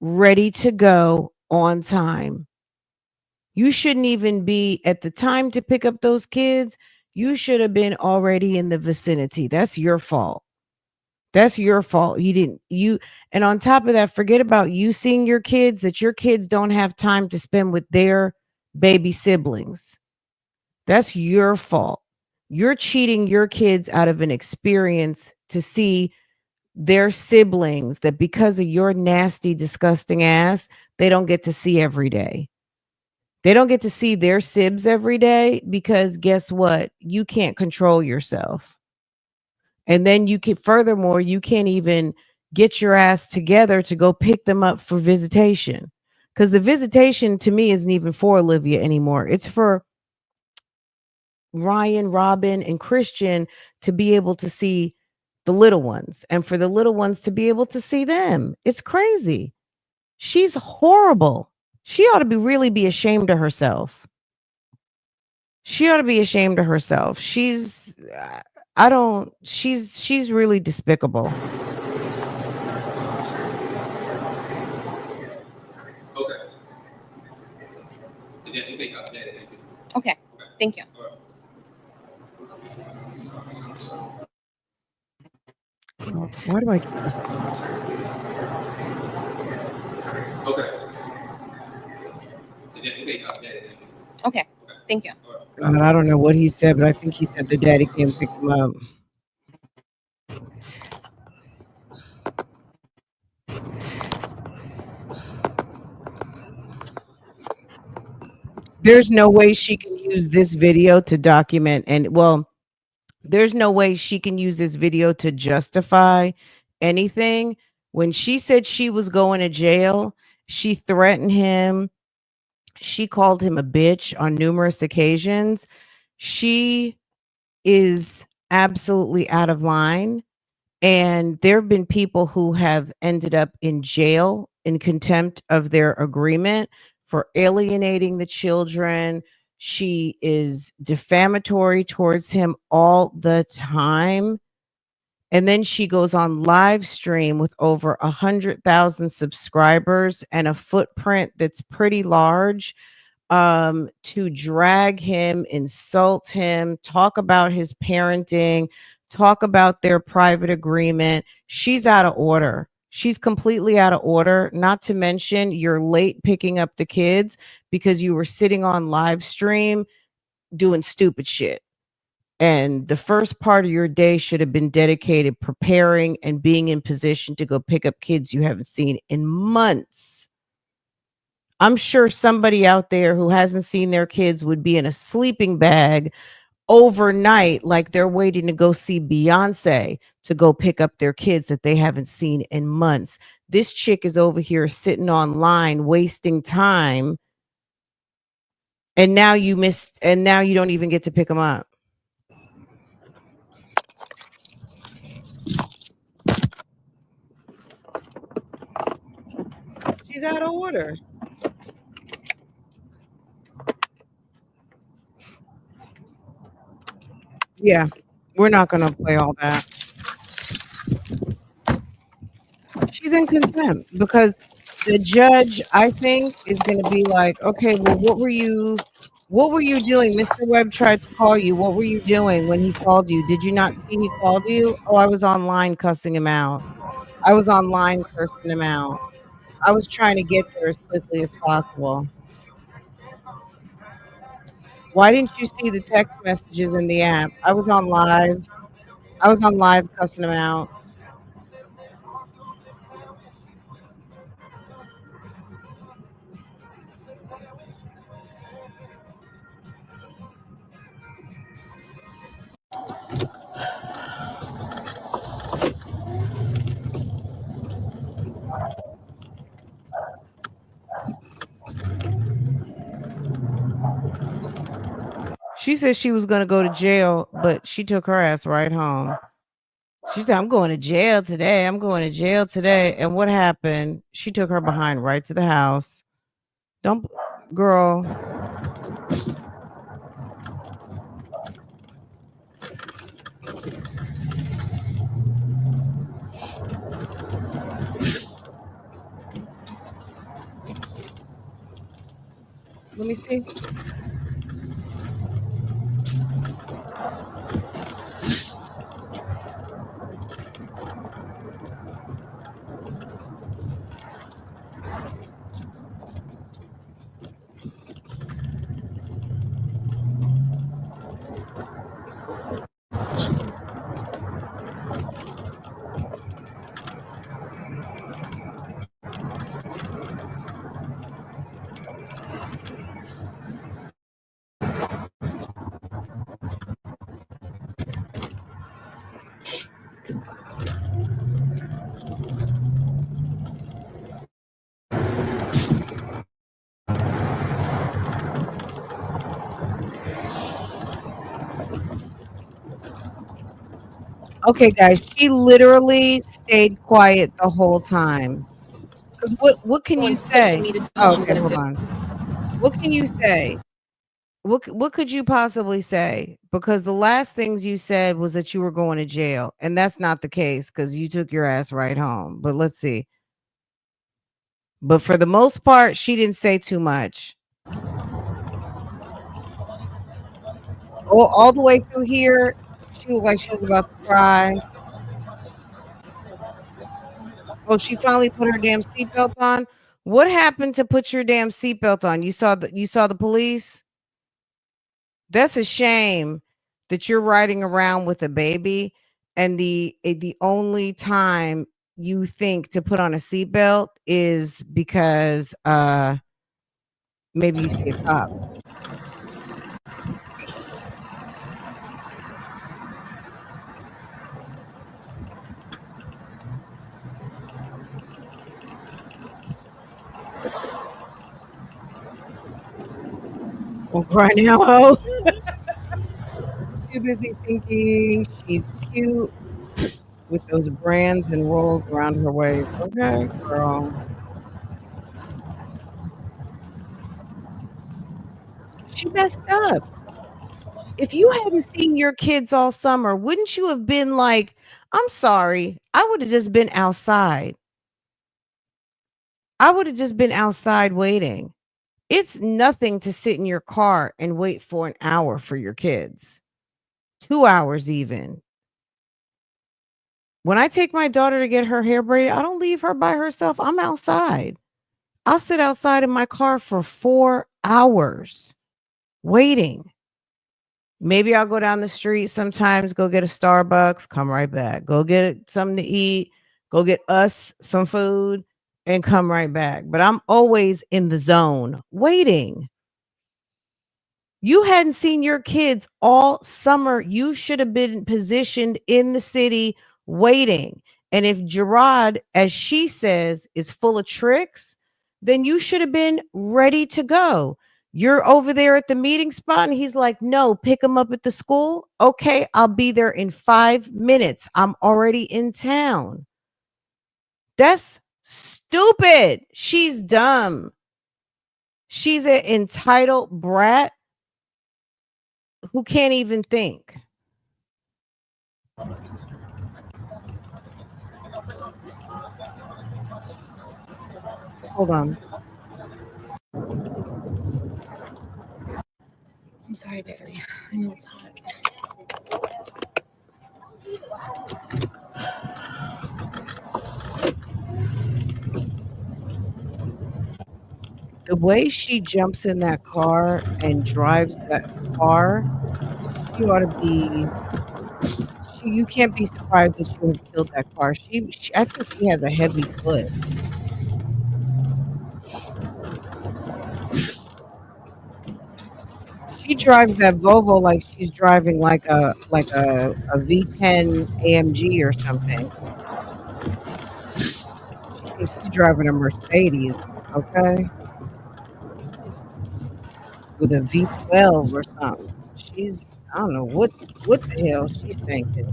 ready to go on time. You shouldn't even be at the time to pick up those kids. You should have been already in the vicinity. That's your fault. That's your fault. And on top of that, forget about you seeing your kids, that your kids don't have time to spend with their baby siblings. That's your fault. You're cheating your kids out of an experience to see their siblings that because of your nasty, disgusting ass, they don't get to see every day. They don't get to see their sibs every day because guess what? You can't control yourself. And then furthermore, you can't even get your ass together to go pick them up for visitation. Because the visitation to me isn't even for Olivia anymore. It's for Ryan, Robin, and Christian to be able to see the little ones and for the little ones to be able to see them. It's crazy. She's horrible. She ought to really be ashamed of herself. She ought to be ashamed of herself. She's really despicable. Okay. And then they say Dad. Okay, thank you. Why do I keep this? Okay. Okay. Thank you. God, I don't know what he said, but I think he said the daddy came pick him up. There's no way she can use this video to document, and well, there's no way she can use this video to justify anything. When she said she was going to jail, she threatened him. She called him a bitch on numerous occasions. She is absolutely out of line. And there have been people who have ended up in jail in contempt of their agreement for alienating the children. She is defamatory towards him all the time. And then she goes on live stream with over 100,000 subscribers and a footprint that's pretty large, to drag him, insult him, talk about his parenting, talk about their private agreement. She's out of order. She's completely out of order. Not to mention, you're late picking up the kids because you were sitting on live stream doing stupid shit. And the first part of your day should have been dedicated preparing and being in position to go pick up kids you haven't seen in months. I'm sure somebody out there who hasn't seen their kids would be in a sleeping bag overnight, like they're waiting to go see Beyonce to go pick up their kids that they haven't seen in months. This chick is over here sitting online, wasting time. And now you missed, and now you don't even get to pick them up. She's out of order. Yeah, we're not going to play all that. She's in contempt because the judge, I think, is going to be like, okay, well, what were you doing? Mr. Webb tried to call you. What were you doing when he called you? Did you not see he called you? Oh, I was online cussing him out. I was online cursing him out. I was trying to get there as quickly as possible. Why didn't you see the text messages in the app? I was on live. I was on live cussing him out. She said she was going to go to jail, but she took her ass right home. She said, I'm going to jail today. I'm going to jail today. And what happened? She took her behind right to the house. Don't, girl. Let me see. Okay, guys, she literally stayed quiet the whole time. Because what can you say? Oh, okay, hold on. What can you say? What could you possibly say? Because the last things you said was that you were going to jail, and that's not the case because you took your ass right home. But let's see. But for the most part, she didn't say too much. All the way through here, she looked like she was about to cry. Oh, she finally put her damn seatbelt on. What happened to put your damn seatbelt on? You saw the police? That's a shame that you're riding around with a baby and the only time you think to put on a seatbelt is because maybe you see a cop. Don't cry now, ho. Too busy thinking she's cute with those brands and rolls around her waist. Okay, girl. She messed up. If you hadn't seen your kids all summer, wouldn't you have been like, I'm sorry, I would have just been outside. I would have just been outside waiting. It's nothing to sit in your car and wait for an hour for your kids, 2 hours even. When I take my daughter to get her hair braided, I don't leave her by herself. I'm outside. I'll sit outside in my car for 4 hours waiting. Maybe I'll go down the street sometimes, go get a Starbucks, come right back. Go get something to eat, go get us some food, and come right back. But I'm always in the zone waiting. You hadn't seen your kids all summer. You should have been positioned in the city waiting. And if Gerard, as she says, is full of tricks, then you should have been ready to go. You're over there at the meeting spot, and he's like, no, pick him up at the school. Okay, I'll be there in 5 minutes. I'm already in town. That's stupid. She's dumb. She's an entitled brat who can't even think. Hold on. I'm sorry, baby. I know it's hot. The way she jumps in that car and drives that car, she ought to be you can't be surprised that she would have killed that car. She I think she has a heavy foot. She drives that Volvo like she's driving like a V10 AMG or something. She thinks she's driving a Mercedes, okay? With a V12 or something. I don't know what the hell she's thinking.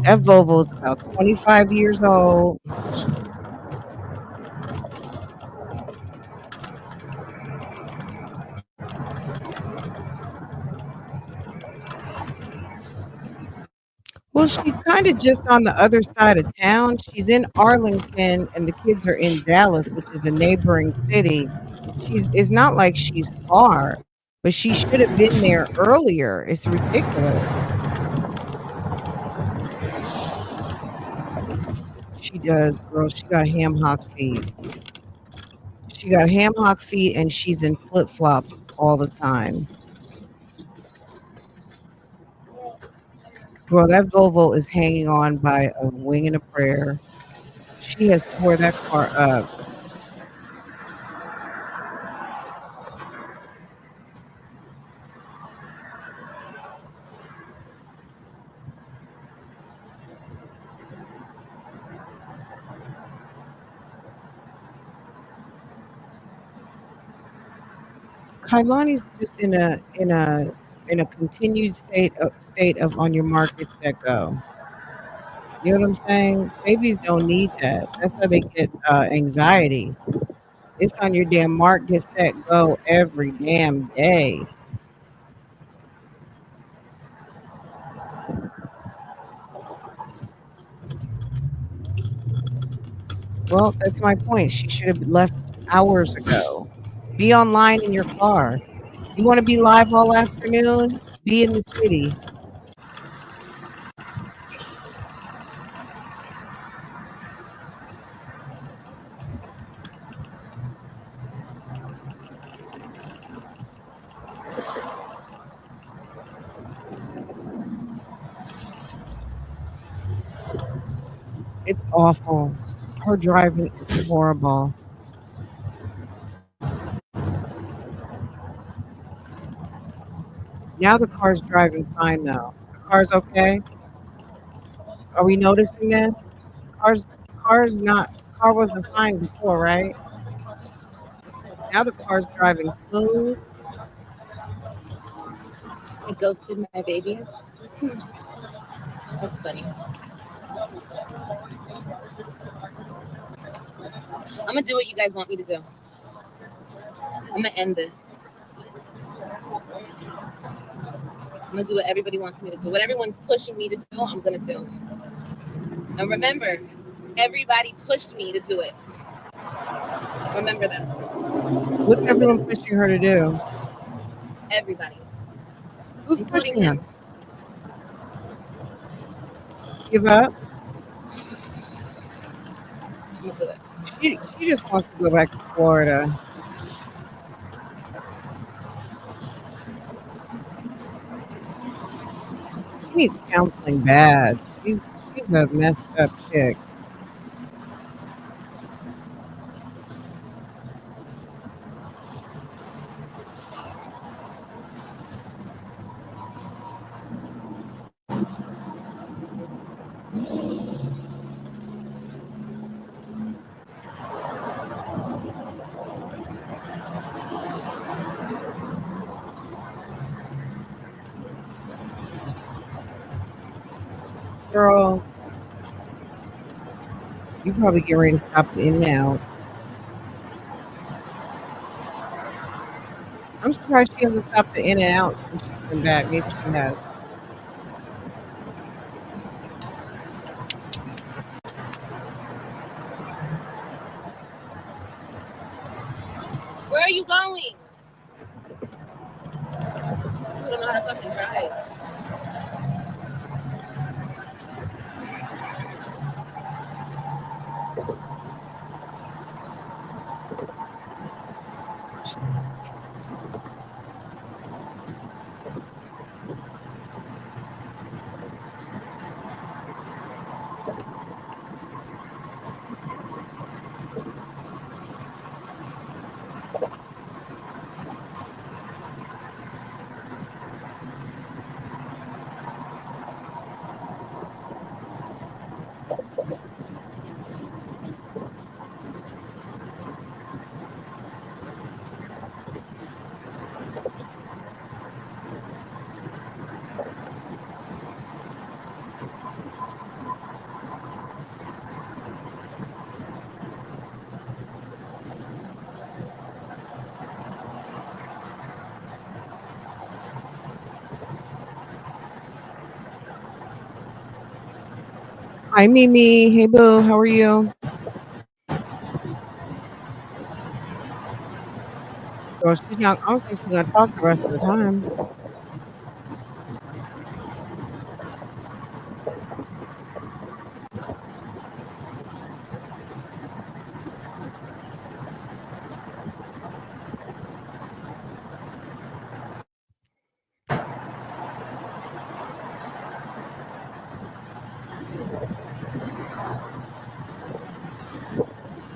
That Volvo's about 25 years old. Well, she's kind of just on the other side of town. She's in Arlington and the kids are in Dallas, which is a neighboring city. It's not like she's far, but she should have been there earlier. It's ridiculous. She does, girl. She got ham hock feet. She got ham hock feet and she's in flip-flops all the time. Girl, that Volvo is hanging on by a wing and a prayer. She has tore that car up. Kailani's just in a continued state of on your mark, get set, go. You know what I'm saying? Babies don't need that. That's how they get anxiety. It's on your damn mark, get set, go every damn day. Well, that's my point. She should have left hours ago. Be online in your car. You want to be live all afternoon? Be in the city. It's awful. Her driving is horrible. Now the car's driving fine though. The car's okay. Are we noticing this? Car's car's not car wasn't fine before, right? Now the car's driving smooth. I ghosted my babies. That's funny. I'm gonna do what you guys want me to do. I'm gonna end this. I'm gonna do what everybody wants me to do. What everyone's pushing me to do, I'm gonna do. And remember, everybody pushed me to do it. Remember that. What's everyone pushing her to do? Everybody. Who's Including pushing her? him. Give up? I'm gonna do it. She just wants to go back to Florida. She needs counseling bad. She's a messed up chick. Girl, you probably get ready to stop at In-N-Out. I'm surprised she hasn't stopped at In-N-Out since she's been back. Maybe she has. Where are you going? You don't know how to fucking drive. Hi, Mimi. Hey, boo. How are you? Well, she's not. I don't think she's gonna talk the rest of the time.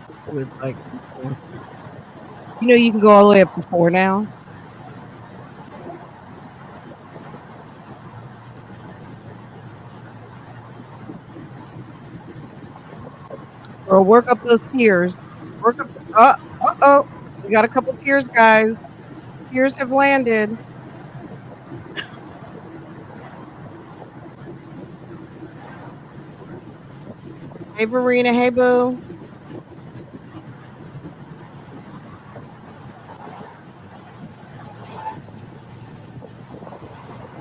This was like, you know, you can go all the way up to 4 now. Or work up those tears. Work up. Oh. We got a couple tears, guys. Tears have landed. Hey, Verena. Hey, boo.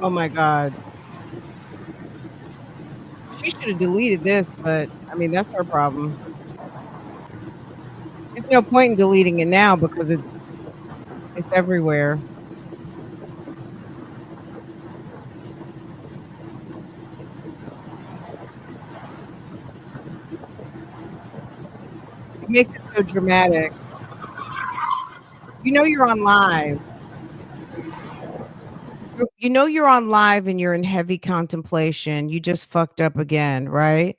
Oh my God. She should have deleted this, but I mean, that's her problem. There's no point in deleting it now because it's everywhere. It makes it so dramatic. You know you're on live. You know you're on live and you're in heavy contemplation. You just fucked up again, right?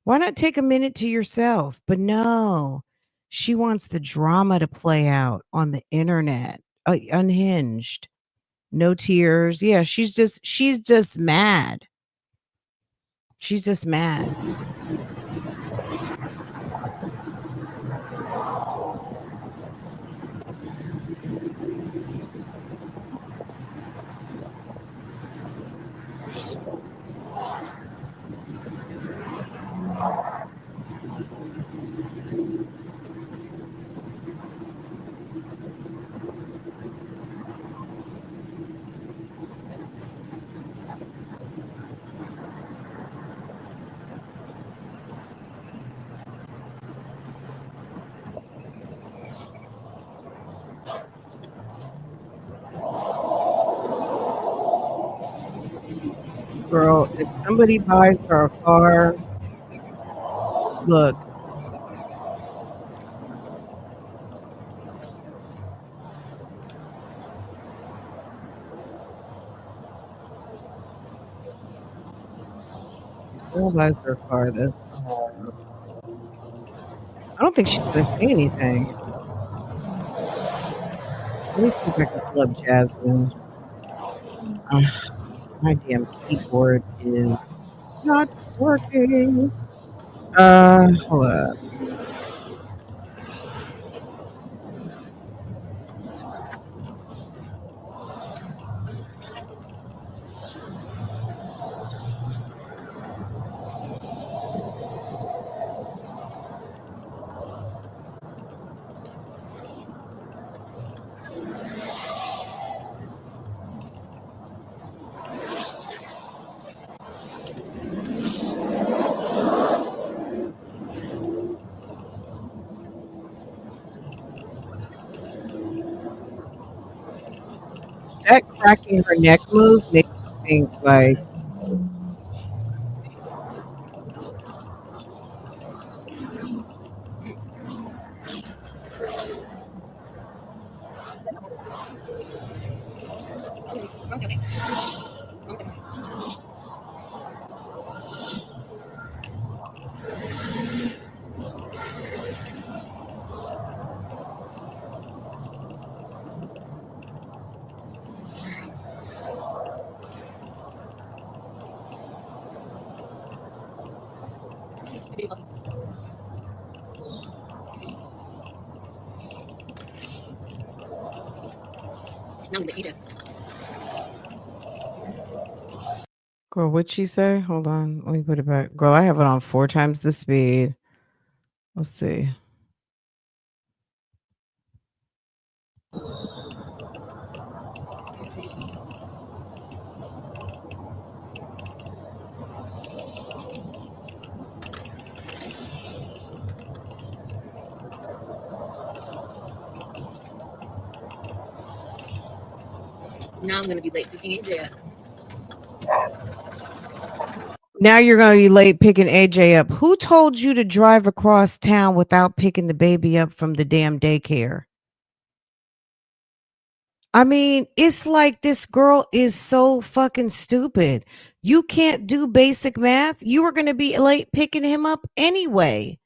Why not take a minute to yourself? But no, she wants the drama to play out on the internet, unhinged. No tears. Yeah, she's just mad. She's just mad. Girl, if somebody buys her a car, look, if someone buys her a car, I don't think she's gonna say anything. Let me see if I can pull up Jasmine. My damn keyboard is not working. Hold up. That cracking her neck move makes me think like she's crazy. Girl, what'd she say? Hold on. Let me put it back. Girl, I have it on 4 times the speed. Let's see. Now I'm gonna be late picking AJ up. Now you're going to be late picking AJ up. Who told you to drive across town without picking the baby up from the damn daycare? I mean, it's like this girl is so fucking stupid. You can't do basic math. You were going to be late picking him up anyway.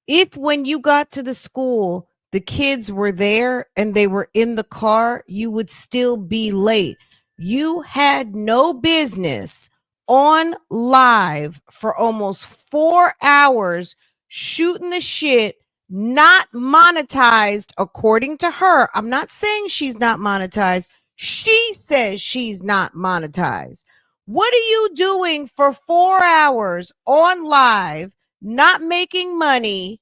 If when you got to the school, the kids were there and they were in the car, you would still be late. You had no business on live for almost 4 hours shooting the shit, not monetized according to her. I'm not saying she's not monetized. She says she's not monetized. What are you doing for 4 hours on live, not making money,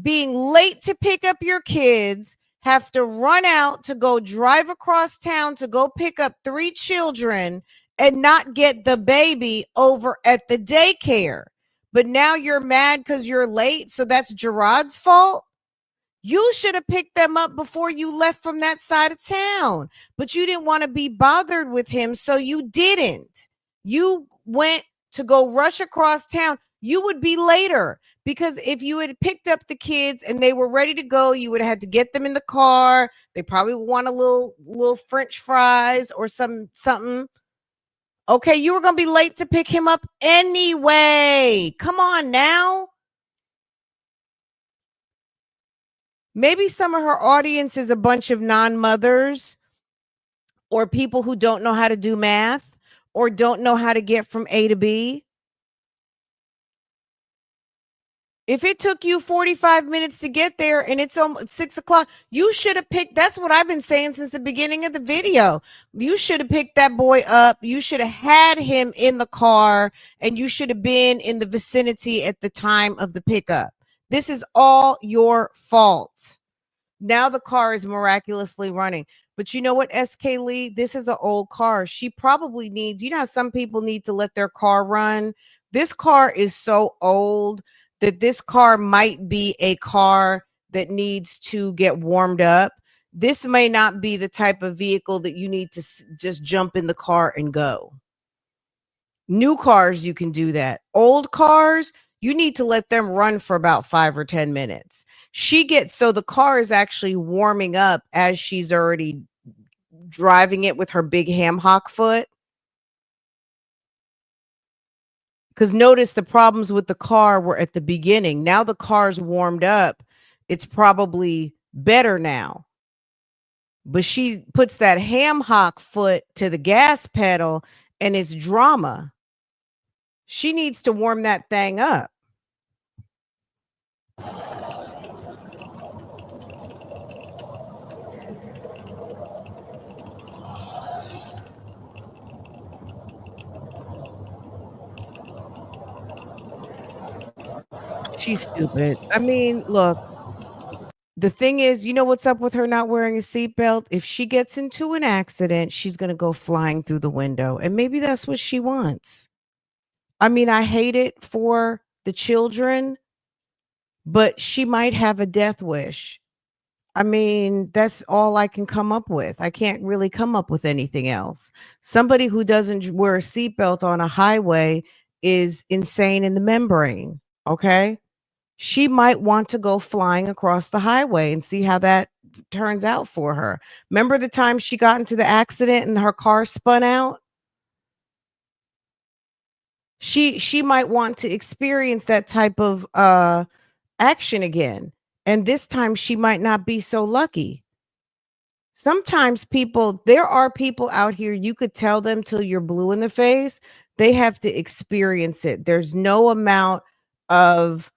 being late to pick up your kids, have to run out to go drive across town to go pick up 3 children and not get the baby over at the daycare? But now you're mad because you're late, so that's Gerard's fault? You should have picked them up before you left from that side of town, but you didn't want to be bothered with him, so you didn't. You went to go rush across town. You would be later because if you had picked up the kids and they were ready to go, you would have had to get them in the car. They probably would want a little French fries or something. Okay, you were going to be late to pick him up anyway. Come on now. Maybe some of her audience is a bunch of non-mothers or people who don't know how to do math or don't know how to get from A to B. If it took you 45 minutes to get there and it's almost 6 o'clock, you should have picked. That's what I've been saying since the beginning of the video. You should have picked that boy up. You should have had him in the car and you should have been in the vicinity at the time of the pickup. This is all your fault. Now the car is miraculously running. But you know what, SK Lee? This is an old car. She probably needs, you know how some people need to let their car run? This car is so old that this car might be a car that needs to get warmed up. This may not be the type of vehicle that you need to just jump in the car and go. New cars, you can do that. Old cars, you need to let them run for about 5 or 10 minutes. So the car is actually warming up as she's already driving it with her big ham hock foot. Because notice the problems with the car were at the beginning. Now the car's warmed up. It's probably better now. But she puts that ham hock foot to the gas pedal and it's drama. She needs to warm that thing up. She's stupid. I mean, look, the thing is, you know what's up with her not wearing a seatbelt? If she gets into an accident, she's going to go flying through the window. And maybe that's what she wants. I mean, I hate it for the children, but she might have a death wish. I mean, that's all I can come up with. I can't really come up with anything else. Somebody who doesn't wear a seatbelt on a highway is insane in the membrane. Okay. She might want to go flying across the highway and see how that turns out for her. Remember the time she got into the accident and her car spun out? She might want to experience that type of action again. And this time she might not be so lucky. Sometimes there are people out here, you could tell them till you're blue in the face. They have to experience it. There's no amount of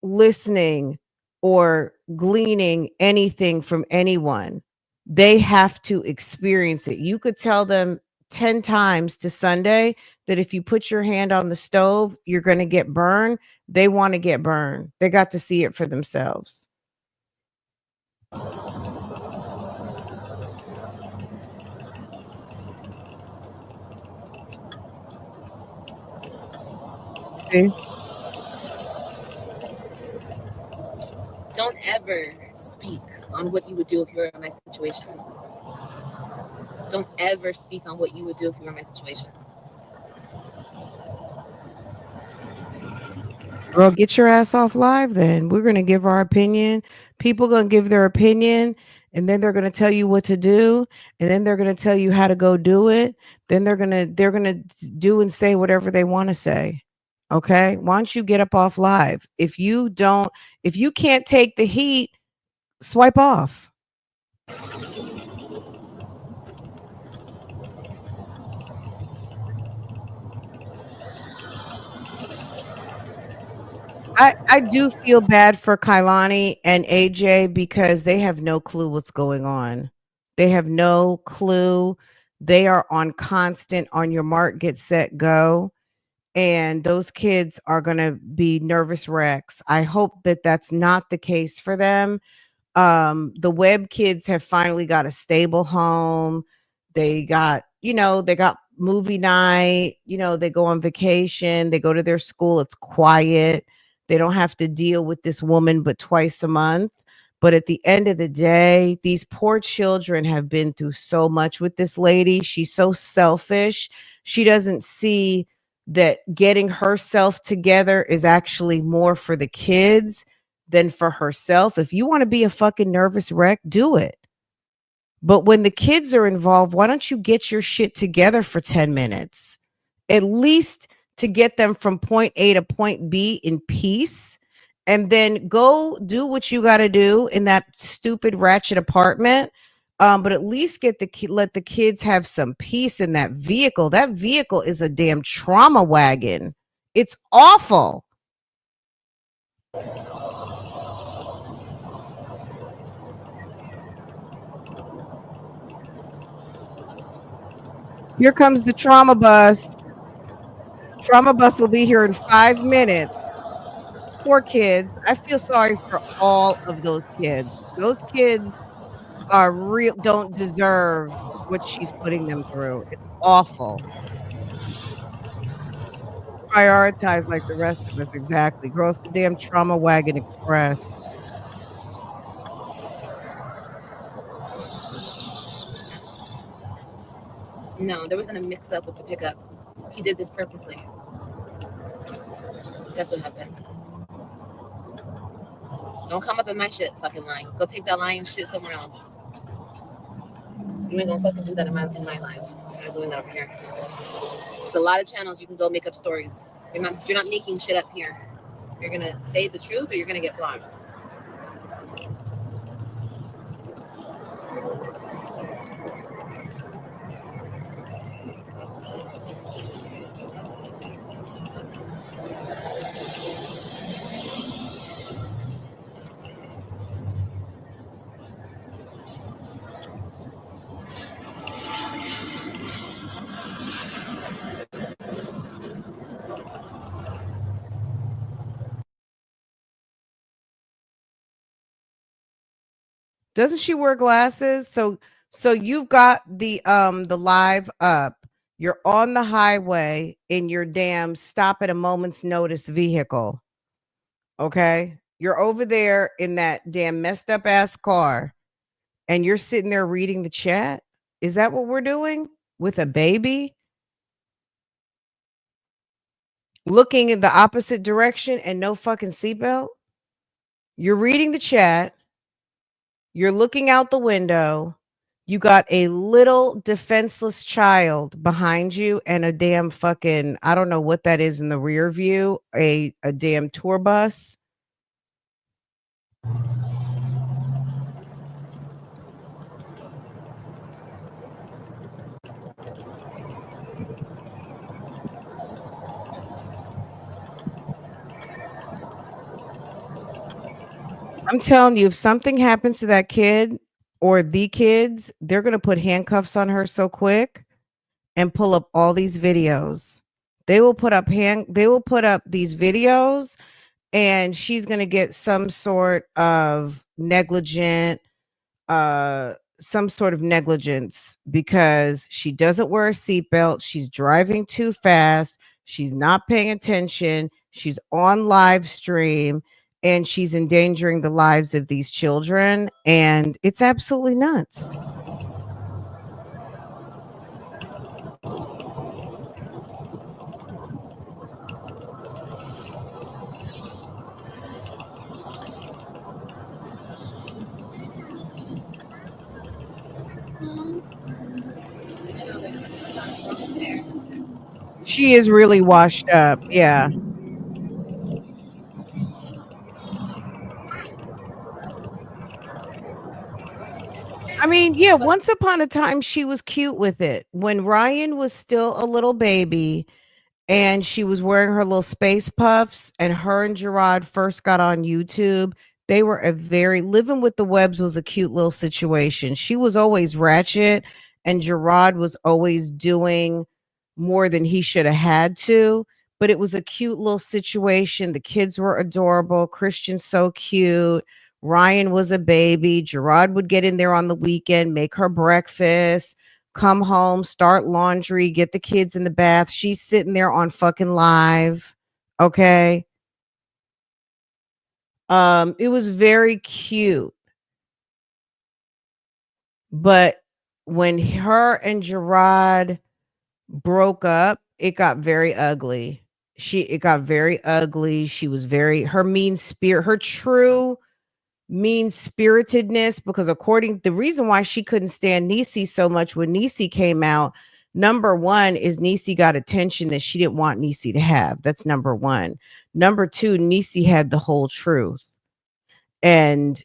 listening or gleaning anything from anyone. They have to experience it. You could tell them 10 times to Sunday that if you put your hand on the stove, you're going to get burned. They want to get burned. They got to see it for themselves. See? Don't ever speak on what you would do if you were in my situation. Don't ever speak on what you would do if you were in my situation. Girl, get your ass off live then. We're going to give our opinion. People going to give their opinion and then they're going to tell you what to do and then they're going to tell you how to go do it. Then they're going to do and say whatever they want to say. Okay? Why don't you get up off live? If you can't take the heat, swipe off. I do feel bad for Kailani and AJ because they have no clue what's going on. They have no clue. They are on constant on your mark, get set, go. And those kids are going to be nervous wrecks. I hope that that's not the case for them. The Webb kids have finally got a stable home. They got movie night, they go on vacation, they go to their school, it's quiet. They don't have to deal with this woman but twice a month. But at the end of the day, these poor children have been through so much with this lady. She's so selfish. She doesn't see that getting herself together is actually more for the kids than for herself. If you want to be a fucking nervous wreck, do it. But when the kids are involved, why don't you get your shit together for 10 minutes? At least to get them from point A to point B in peace, and then go do what you got to do in that stupid ratchet apartment. But at least let the kids have some peace in that vehicle. That vehicle is a damn trauma wagon. It's awful. Here comes the trauma bus. Trauma bus will be here in 5 minutes. Poor kids. I feel sorry for all of those kids. Those kids are real don't deserve what she's putting them through. It's awful. Prioritize like the rest of us, exactly. Girl, it's the damn trauma wagon express. No, there wasn't a mix up with the pickup. He did this purposely. That's what happened. Don't come up in my shit fucking lying. Go take that lying shit somewhere else. You ain't gonna fucking do that in my life. I'm not doing that over here. There's a lot of channels you can go make up stories. You're not making shit up here. You're gonna say the truth or you're gonna get blocked. Doesn't she wear glasses? So you've got the live up. You're on the highway in your damn stop at a moment's notice vehicle. Okay? You're over there in that damn messed up ass car and you're sitting there reading the chat. Is that what we're doing with a baby? Looking in the opposite direction and no fucking seatbelt? You're reading the chat. You're looking out the window. You got a little defenseless child behind you and a damn fucking, I don't know what that is in the rear view, a damn tour bus. I'm telling you, if something happens to that kid or the kids, they're going to put handcuffs on her so quick and pull up all these videos. They will put up these videos and she's going to get some sort of negligence because she doesn't wear a seatbelt. She's driving too fast. She's not paying attention. She's on live stream and she's endangering the lives of these children. And it's absolutely nuts. She is really washed up. Yeah. I mean, yeah, once upon a time she was cute with it. When Ryan was still a little baby and she was wearing her little space puffs and her and Gerard first got on YouTube, they were a very living with the Webs was a cute little situation. She was always ratchet and Gerard was always doing more than he should have had to, but it was a cute little situation. The kids were adorable. Christian's so cute. Ryan was a baby. Gerard would get in there on the weekend, make her breakfast, come home, start laundry, get the kids in the bath. She's sitting there on fucking live. Okay. It was very cute. But when her and Gerard broke up, it got very ugly. It got very ugly. She was very her mean spirit, her true mean-spiritedness, because the reason why she couldn't stand Niecy so much when Niecy came out, number one is Niecy got attention that she didn't want Niecy to have. That's number one. Number two, Niecy had the whole truth. And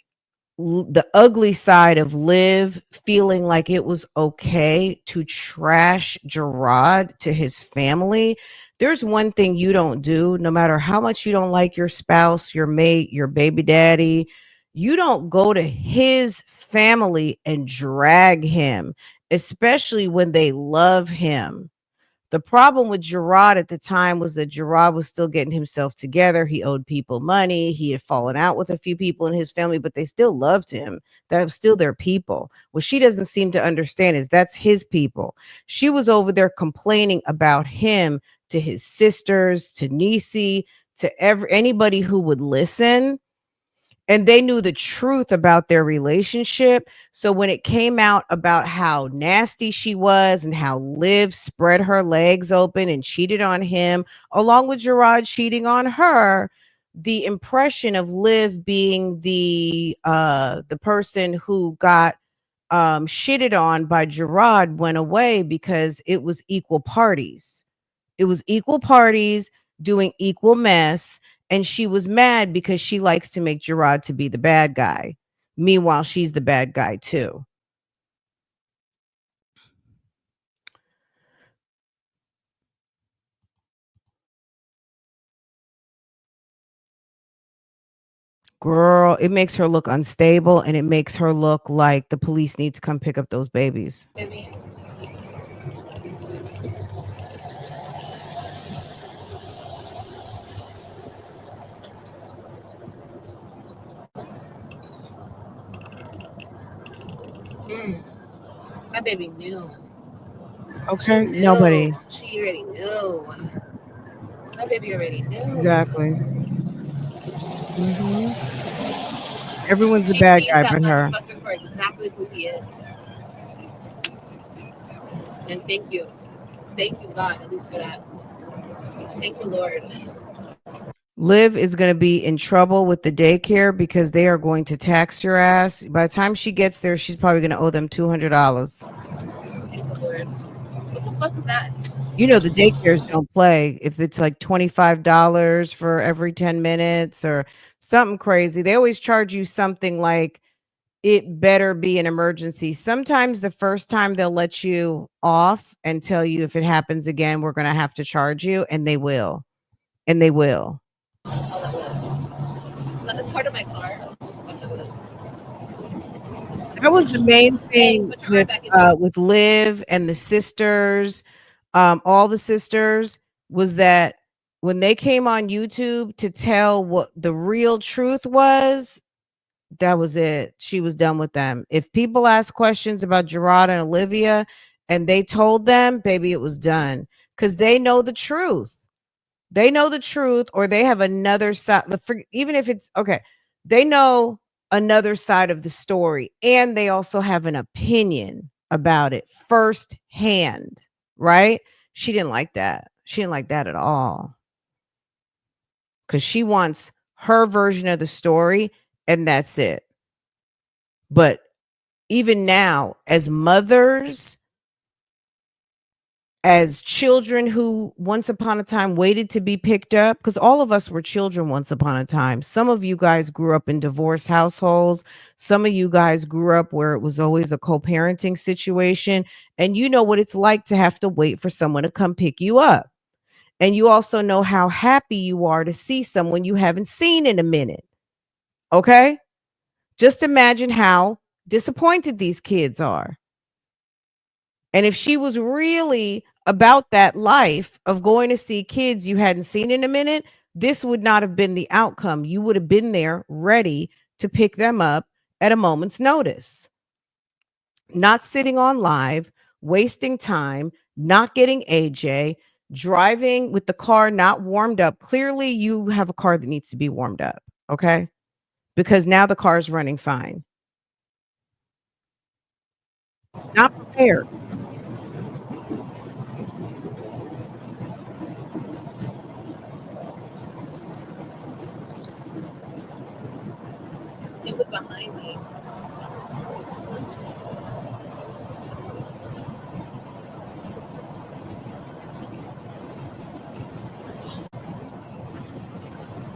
the ugly side of Liv feeling like it was okay to trash Gerard to his family. There's one thing you don't do, no matter how much you don't like your spouse, your mate, your baby daddy. You don't go to his family and drag him, especially when they love him. The problem with Gerard at the time was that Gerard was still getting himself together. He owed people money. He had fallen out with a few people in his family, but they still loved him. That was still their people. What she doesn't seem to understand is that's his people. She was over there complaining about him to his sisters, to Niecy, to anybody who would listen. And they knew the truth about their relationship. So when it came out about how nasty she was and how Liv spread her legs open and cheated on him, along with Gerard cheating on her, the impression of Liv being the person who got shitted on by Gerard went away, because it was equal parties. It was equal parties doing equal mess. And she was mad because she likes to make Gerard to be the bad guy. Meanwhile, she's the bad guy too. Girl, it makes her look unstable, and it makes her look like the police need to come pick up those babies. Baby. My baby knew. Okay, She nobody. knew. She already knew. My baby already knew. Exactly. Everyone's a She bad sees guy that but her. motherfucker for exactly who he is. And thank you. Thank you, God, at least for that. Thank you, Lord. Liv is going to be in trouble with the daycare because they are going to tax your ass. By the time she gets there, she's probably going to owe them $200. Thank the Lord. What the fuck was that? You know, the daycares don't play. If it's like $25 for every 10 minutes or something crazy, they always charge you something like it better be an emergency. Sometimes the first time they'll let you off and tell you if it happens again, we're going to have to charge you, and they will. And they will. All that was. Is that the part of my car? That was the main thing Put your arm back in there. with Liv and the sisters, all the sisters, was that when they came on YouTube to tell what the real truth was, that was it. She was done with them. If people asked questions about Gerard and Olivia and they told them, baby, it was done, because they know the truth. They know the truth, or they have another side. Even if it's okay, they know another side of the story, and they also have an opinion about it firsthand, right? She didn't like that. She didn't like that at all, because she wants her version of the story, and that's it. But even now, as mothers, as children who once upon a time waited to be picked up, because all of us were children once upon a time. Some of you guys grew up in divorce households. Some of you guys grew up where it was always a co-parenting situation. And you know what it's like to have to wait for someone to come pick you up. And you also know how happy you are to see someone you haven't seen in a minute. Okay? Just imagine how disappointed these kids are. And if she was really about that life of going to see kids you hadn't seen in a minute, this would not have been the outcome. You would have been there ready to pick them up at a moment's notice. Not sitting on live, wasting time, not getting AJ, driving with the car not warmed up. Clearly, you have a car that needs to be warmed up, okay? Because now the car is running fine. Not prepared. It was behind me.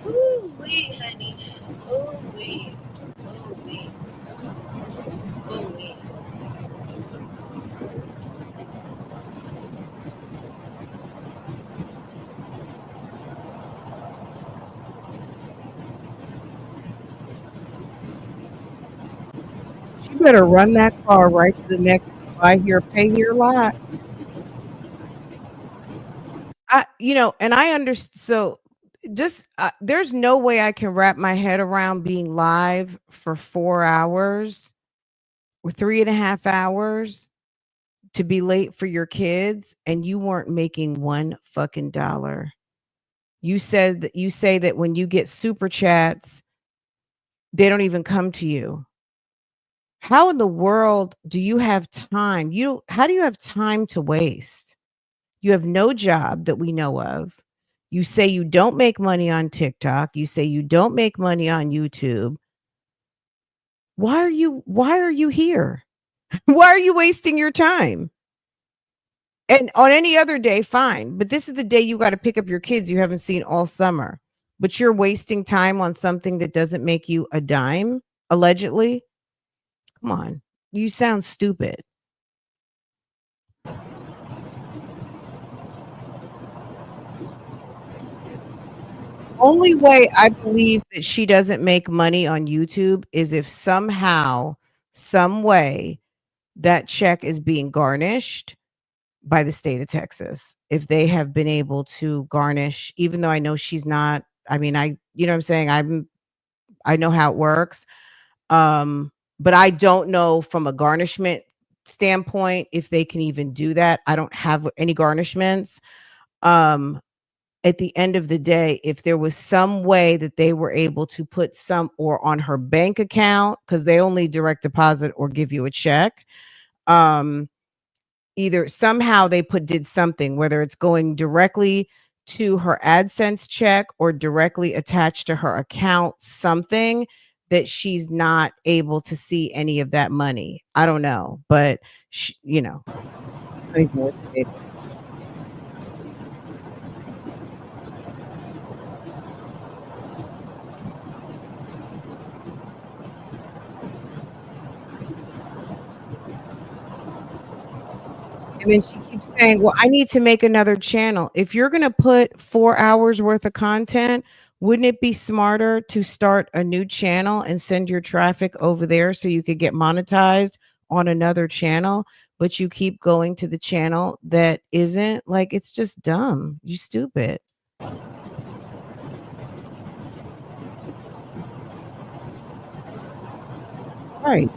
Ooh wee, honey. Ooh wee. Ooh wee. Ooh wee. She better run that car right to the next buy here, pay here lot. And I understand. So just there's no way I can wrap my head around being live for 4 hours or 3.5 hours to be late for your kids and you weren't making one fucking dollar. You say that when you get super chats, they don't even come to you. How in the world do you have time? How do you have time to waste? You have no job that we know of. You say you don't make money on TikTok. You say you don't make money on YouTube. Why are you here? Why are you wasting your time? And on any other day, fine. But this is the day you got to pick up your kids you haven't seen all summer. But you're wasting time on something that doesn't make you a dime, allegedly. Come on. You sound stupid. Only way I believe that she doesn't make money on YouTube is if somehow, some way, that check is being garnished by the state of Texas. If they have been able to garnish, even though I know she's not, I mean, you know what I'm saying? I know how it works. But I don't know from a garnishment standpoint if they can even do that. I don't have any garnishments. At the end of the day, if there was some way that they were able to put some or on her bank account, because they only direct deposit or give you a check, either somehow they did something, whether it's going directly to her AdSense check or directly attached to her account, something that she's not able to see any of that money. I don't know, but I don't even know what to say. And then she keeps saying, well, I need to make another channel. If you're going to put 4 hours worth of content, wouldn't it be smarter to start a new channel and send your traffic over there so you could get monetized on another channel? But you keep going to the channel that isn't, like, it's just dumb. You stupid. Right.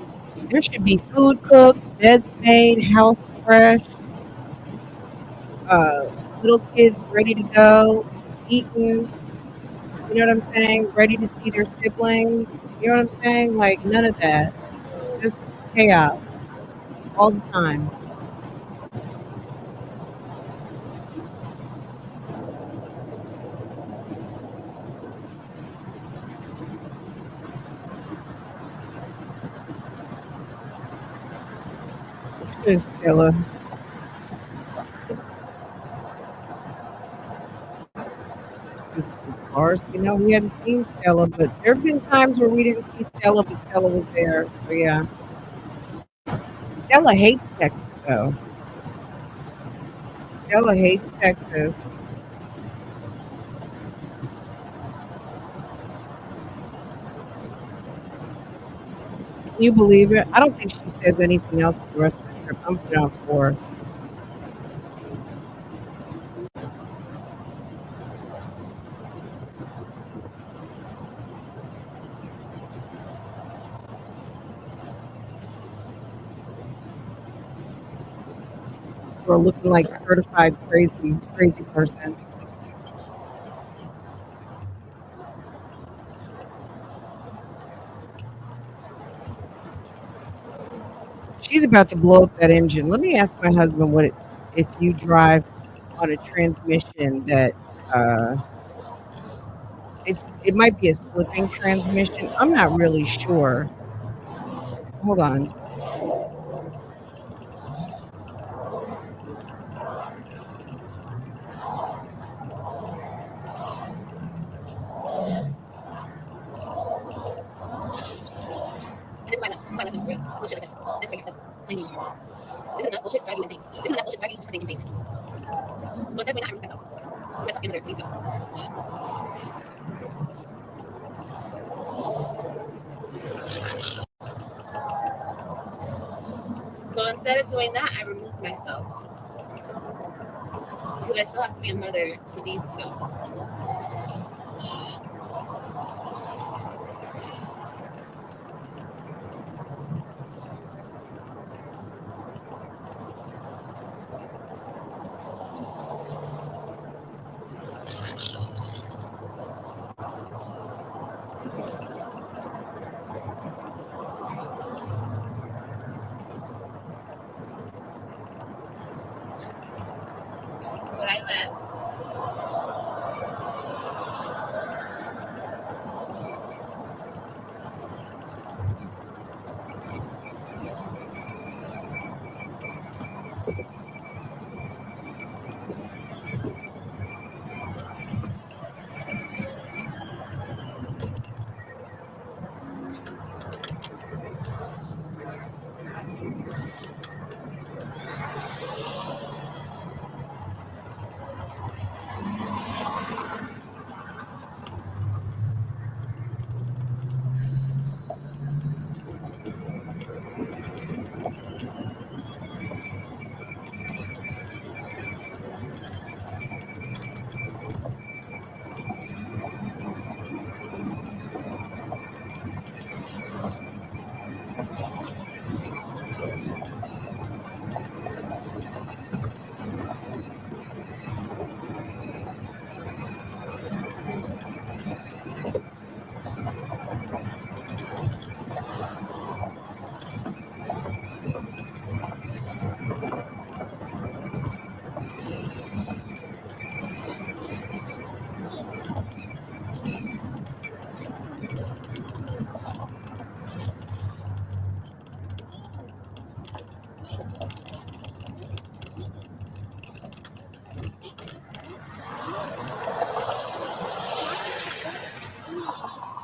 There should be food cooked, beds made, house fresh, little kids ready to go, eating. You know what I'm saying? Ready to see their siblings. You know what I'm saying? Like none of that. Just chaos all the time. It's Stella. As far as we hadn't seen Stella, but there have been times where we didn't see Stella, but Stella was there. So yeah. Stella hates Texas though. Stella hates Texas. Can you believe it? I don't think she says anything else for the rest of the trip. I'm put on for her. We're looking like certified crazy person. She's about to blow up that engine. Let me ask my husband if you drive on a transmission that It might be a slipping transmission. I'm not really sure. Hold on. This is why I left him bullshit like this. This right here, this plain news. This is enough bullshit to drive you insane. This is enough bullshit to drive you to something insane. So instead of doing that, I removed myself. That's not the end of the season. So instead of doing that, I removed myself. Because I still have to be a mother to these two. But I left.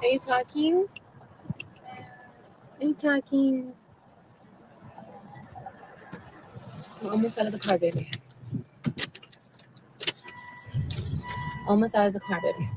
Are you talking? Are you talking? We're almost out of the car, baby. Almost out of the car, baby.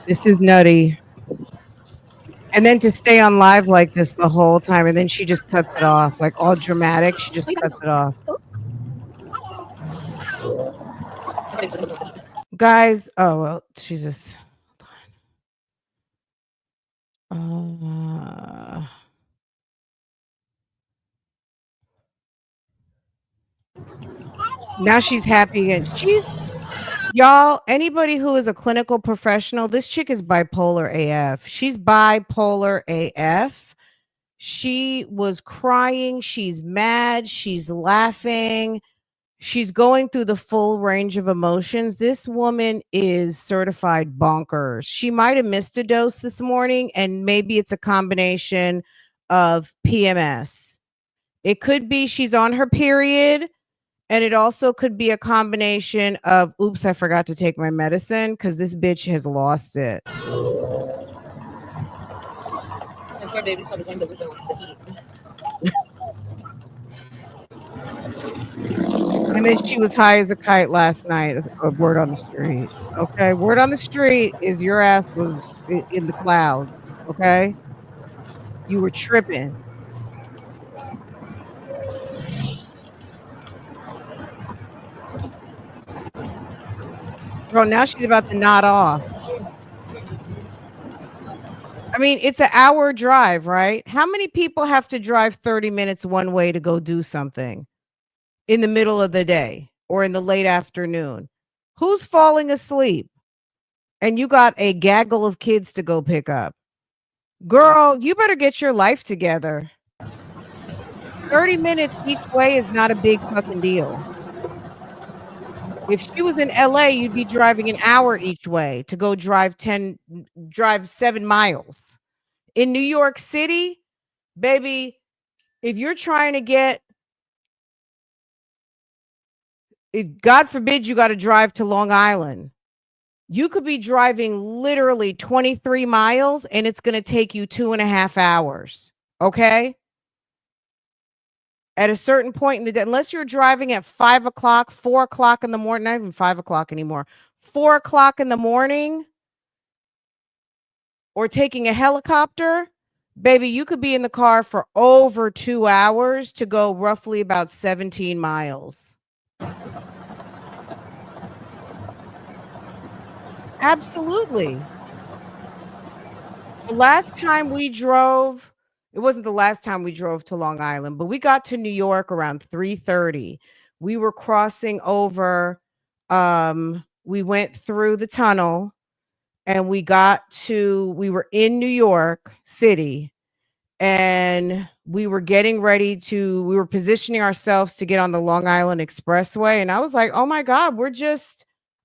This is nutty. And then to stay on live like this the whole time, and then she just cuts it off, like all dramatic. She just cuts it off. Guys, oh well, she's just. Now she's happy again. Y'all, anybody who is a clinical professional, this chick is bipolar AF. She's bipolar AF. She was crying. She's mad. She's laughing. She's going through the full range of emotions. This woman is certified bonkers. She might have missed a dose this morning, and maybe it's a combination of PMS. It could be she's on her period, and it also could be a combination of, oops, I forgot to take my medicine, because this bitch has lost it. And poor baby's probably going to lose the heat. And then she was high as a kite last night. As a word on the street. Okay. Word on the street is your ass was in the clouds. Okay. You were tripping. Bro, now she's about to nod off. I mean, it's an hour drive, right? How many people have to drive 30 minutes one way to go do something in the middle of the day or in the late afternoon? Who's falling asleep? And you got a gaggle of kids to go pick up. Girl, you better get your life together. 30 minutes each way is not a big fucking deal. If she was in LA, you'd be driving an hour each way to go drive 7 miles. In New York City, baby, if you're trying to get, God forbid you got to drive to Long Island, you could be driving literally 23 miles and it's going to take you 2.5 hours. Okay. At a certain point in the day, unless you're driving at 5 o'clock, 4 o'clock in the morning, not even 5 o'clock anymore, 4 o'clock in the morning, or taking a helicopter, baby, you could be in the car for over 2 hours to go roughly about 17 miles. Absolutely. The last time we drove, it wasn't the last time we drove to Long Island, but we got to New York around 3:30. We were crossing over, we went through the tunnel and we were in New York City, and we were getting ready to, we were positioning ourselves to get on the Long Island Expressway. And I was like, oh my God,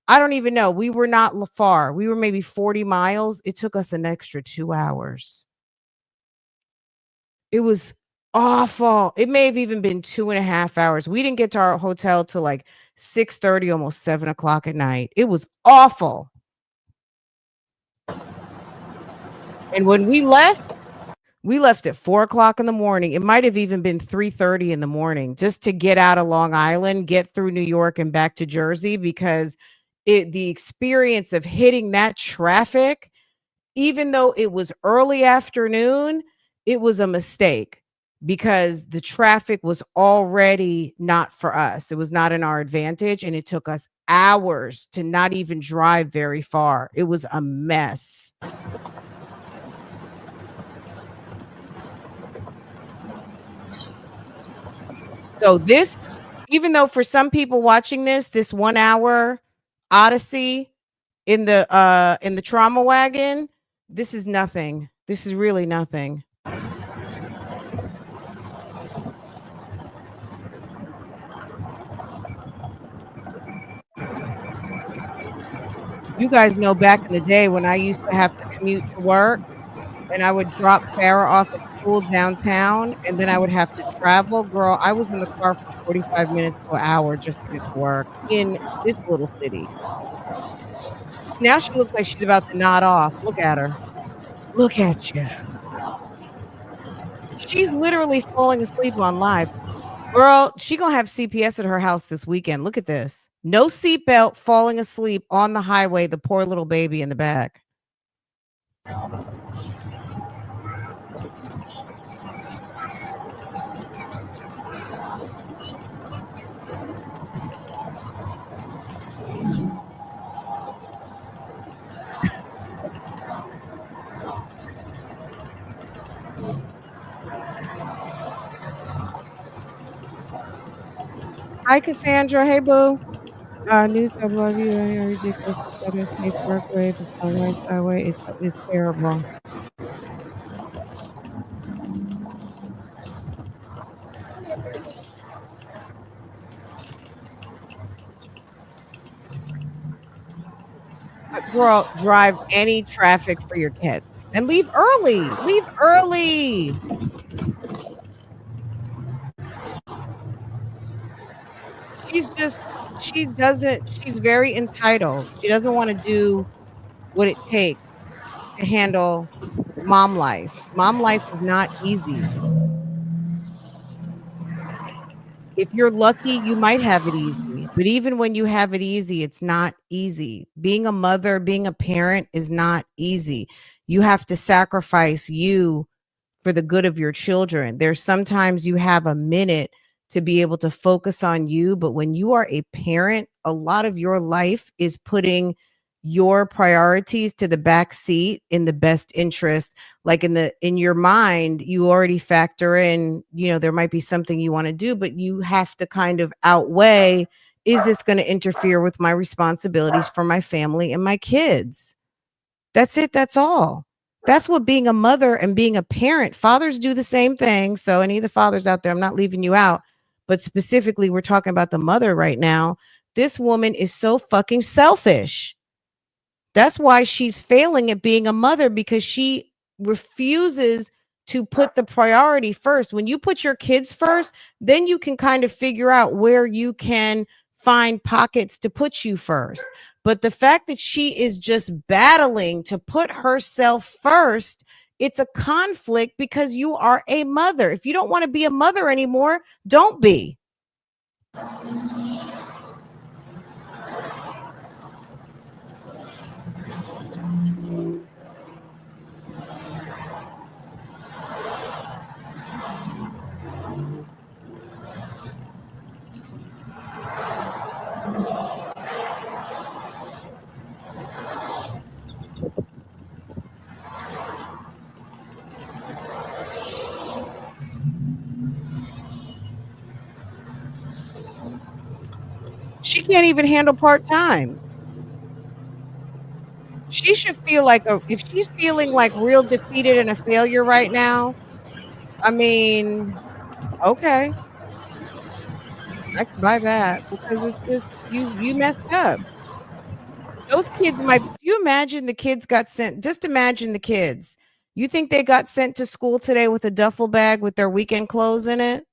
I don't even know. We were not far. We were maybe 40 miles. It took us an extra 2 hours. It was awful. It may have even been 2.5 hours. We didn't get to our hotel till like 6:30, almost 7 o'clock at night. It was awful. And when we left at 4 o'clock in the morning. It might have even been 3:30 in the morning just to get out of Long Island, get through New York and back to Jersey, because the experience of hitting that traffic, even though it was early afternoon, it was a mistake because the traffic was already not for us. It was not in our advantage, and it took us hours to not even drive very far. It was a mess. So this, even though for some people watching this 1 hour odyssey in the trauma wagon, this is nothing. This is really nothing. You guys know back in the day when I used to have to commute to work and I would drop Farrah off at school downtown and then I would have to travel. Girl, I was in the car for 45 minutes to an hour just to get to work in this little city. Now she looks like she's about to nod off. Look at her. Look at you. She's literally falling asleep on live. Girl, she gonna have CPS at her house this weekend. Look at this. No seatbelt, falling asleep on the highway, the poor little baby in the back. Hi, Cassandra. Hey, boo. News I love you. Ridiculous. The Safe Parkway, the Sunrise Highway is terrible. Girl, drive any traffic for your kids and leave early. Leave early. She's very entitled. She doesn't wanna do what it takes to handle mom life. Mom life is not easy. If you're lucky, you might have it easy, but even when you have it easy, it's not easy. Being a mother, being a parent is not easy. You have to sacrifice you for the good of your children. There's sometimes you have a minute to be able to focus on you, but when you are a parent, a lot of your life is putting your priorities to the back seat in the best interest. Like in your mind, you already factor in, there might be something you want to do, but you have to kind of outweigh, is this going to interfere with my responsibilities for my family and my kids? That's it. That's all. That's what being a mother and being a parent, fathers do the same thing. So, any of the fathers out there, I'm not leaving you out, but specifically, we're talking about the mother right now. This woman is so fucking selfish. That's why she's failing at being a mother, because she refuses to put the priority first. When you put your kids first, then you can kind of figure out where you can find pockets to put you first. But the fact that she is just battling to put herself first, it's a conflict because you are a mother. If you don't want to be a mother anymore, don't be. She can't even handle part-time. She should feel like if she's feeling like real defeated and a failure right now, I mean, okay, I can buy that, because it's just you messed up. Those kids might do you imagine the kids got sent, just imagine the kids. You think they got sent to school today with a duffel bag with their weekend clothes in it?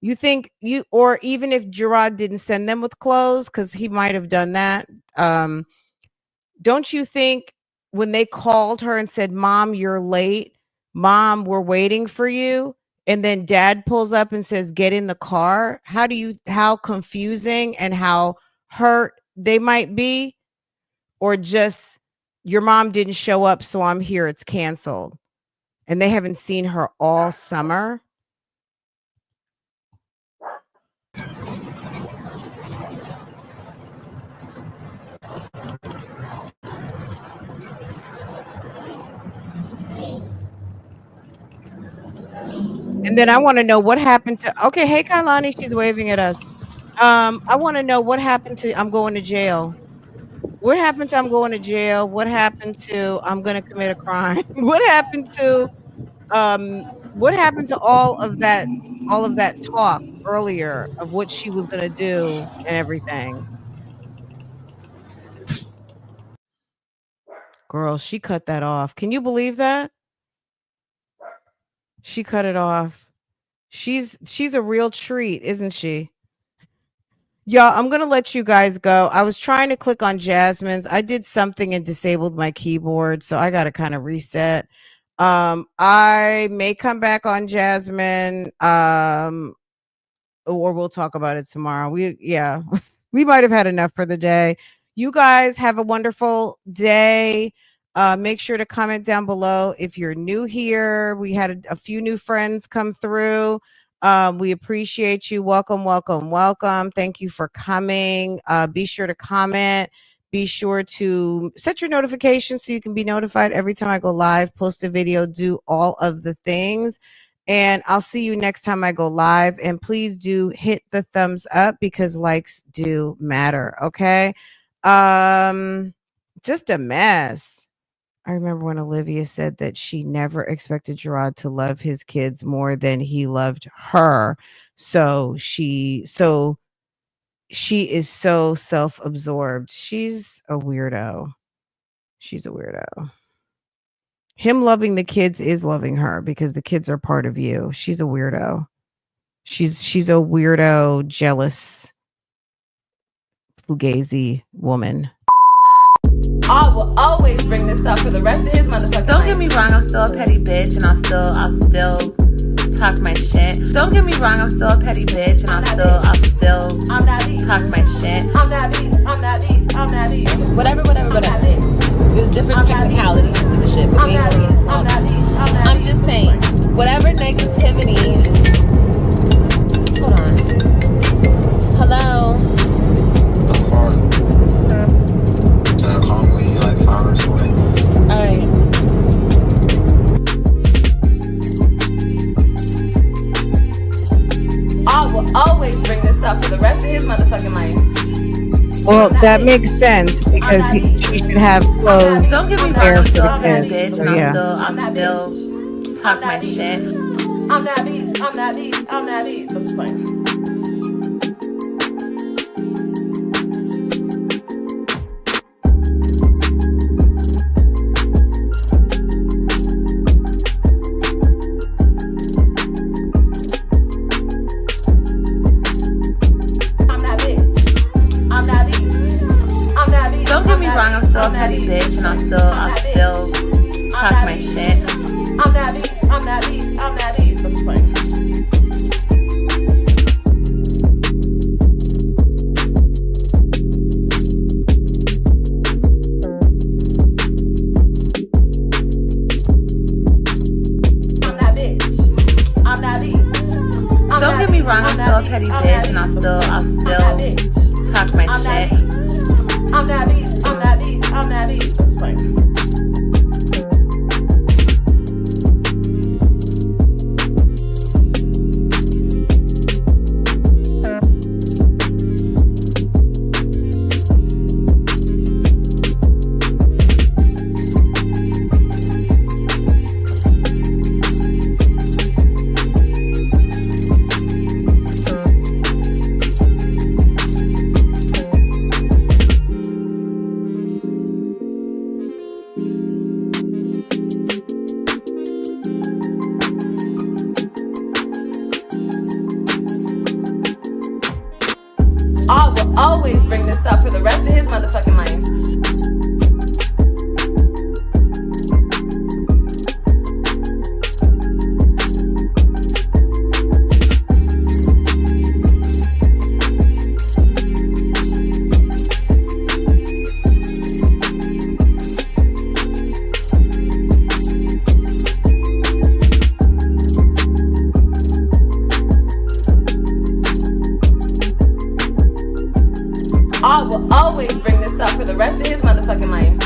You think or even if Gerard didn't send them with clothes, because he might have done that, don't you think when they called her and said, "Mom, you're late. Mom, we're waiting for you." And then dad pulls up and says, "Get in the car." How confusing and how hurt they might be, or just, "Your mom didn't show up, so I'm here. It's canceled." And they haven't seen her all summer. And then I want to know what happened to, okay, hey Kailani, she's waving at us. I want to know what happened to I'm going to jail. What happened to I'm going to jail? What happened to I'm gonna commit a crime? Um what happened to all of that talk earlier of what she was gonna do and everything? Girl, she cut that off. Can you believe that? She cut it off. She's a real treat, isn't she? Yeah, I'm gonna let you guys go. I was trying to click on Jasmine's. I did something and disabled my keyboard, so I gotta kind of reset. I may come back on Jasmine, or we'll talk about it tomorrow. Yeah, we might have had enough for the day. You guys have a wonderful day. Make sure to comment down below if you're new here. We had a few new friends come through. We appreciate you. Welcome, welcome, welcome. Thank you for coming. Be sure to comment. Be sure to set your notifications so you can be notified every time I go live, post a video, do all of the things. And I'll see you next time I go live. And please do hit the thumbs up, because likes do matter. Okay. Just a mess. I remember when Olivia said that she never expected Gerard to love his kids more than he loved her. So she is so self-absorbed. She's a weirdo. She's a weirdo. Him loving the kids is loving her because the kids are part of you. She's a weirdo. She's a weirdo, jealous, fugazi woman. I will always bring this up for the rest of his motherfucking Don't get me wrong, I'm still a petty bitch and I'll still talk my shit. Don't get me wrong, I'm still a petty bitch and I'll still talk my shit. I'm that bitch. Whatever. There's different technicalities to the shit, but I'm just saying, whatever negativity. Hold on. Hello. Call me like 5 hours away. Alright. I will always bring this up for the rest of his motherfucking life. Well, that makes sense because she should have clothes. Don't get me wrong, there I'm for still the a petty kids. bitch So, and yeah. I'll still talk my shit. I'm that bitch. I'm just playing. Don't get me wrong, I'm still a petty bitch and I'll still talk my shit. I'm that bitch. I'm just playing. Don't get me wrong, I'm still a petty bitch and I'll still talk my shit. I'm that bitch. I'm just playing. I will always bring this up for the rest of his motherfucking life. I will always bring this up for the rest of his motherfucking life.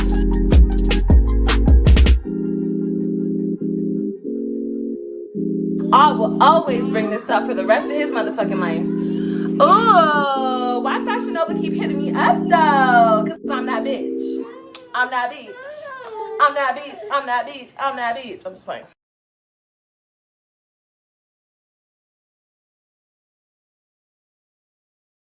I will always bring this up for the rest of his motherfucking life. Ooh, why Fashion Nova keep hitting me up though? Cause I'm that bitch. I'm that bitch. I'm just playing.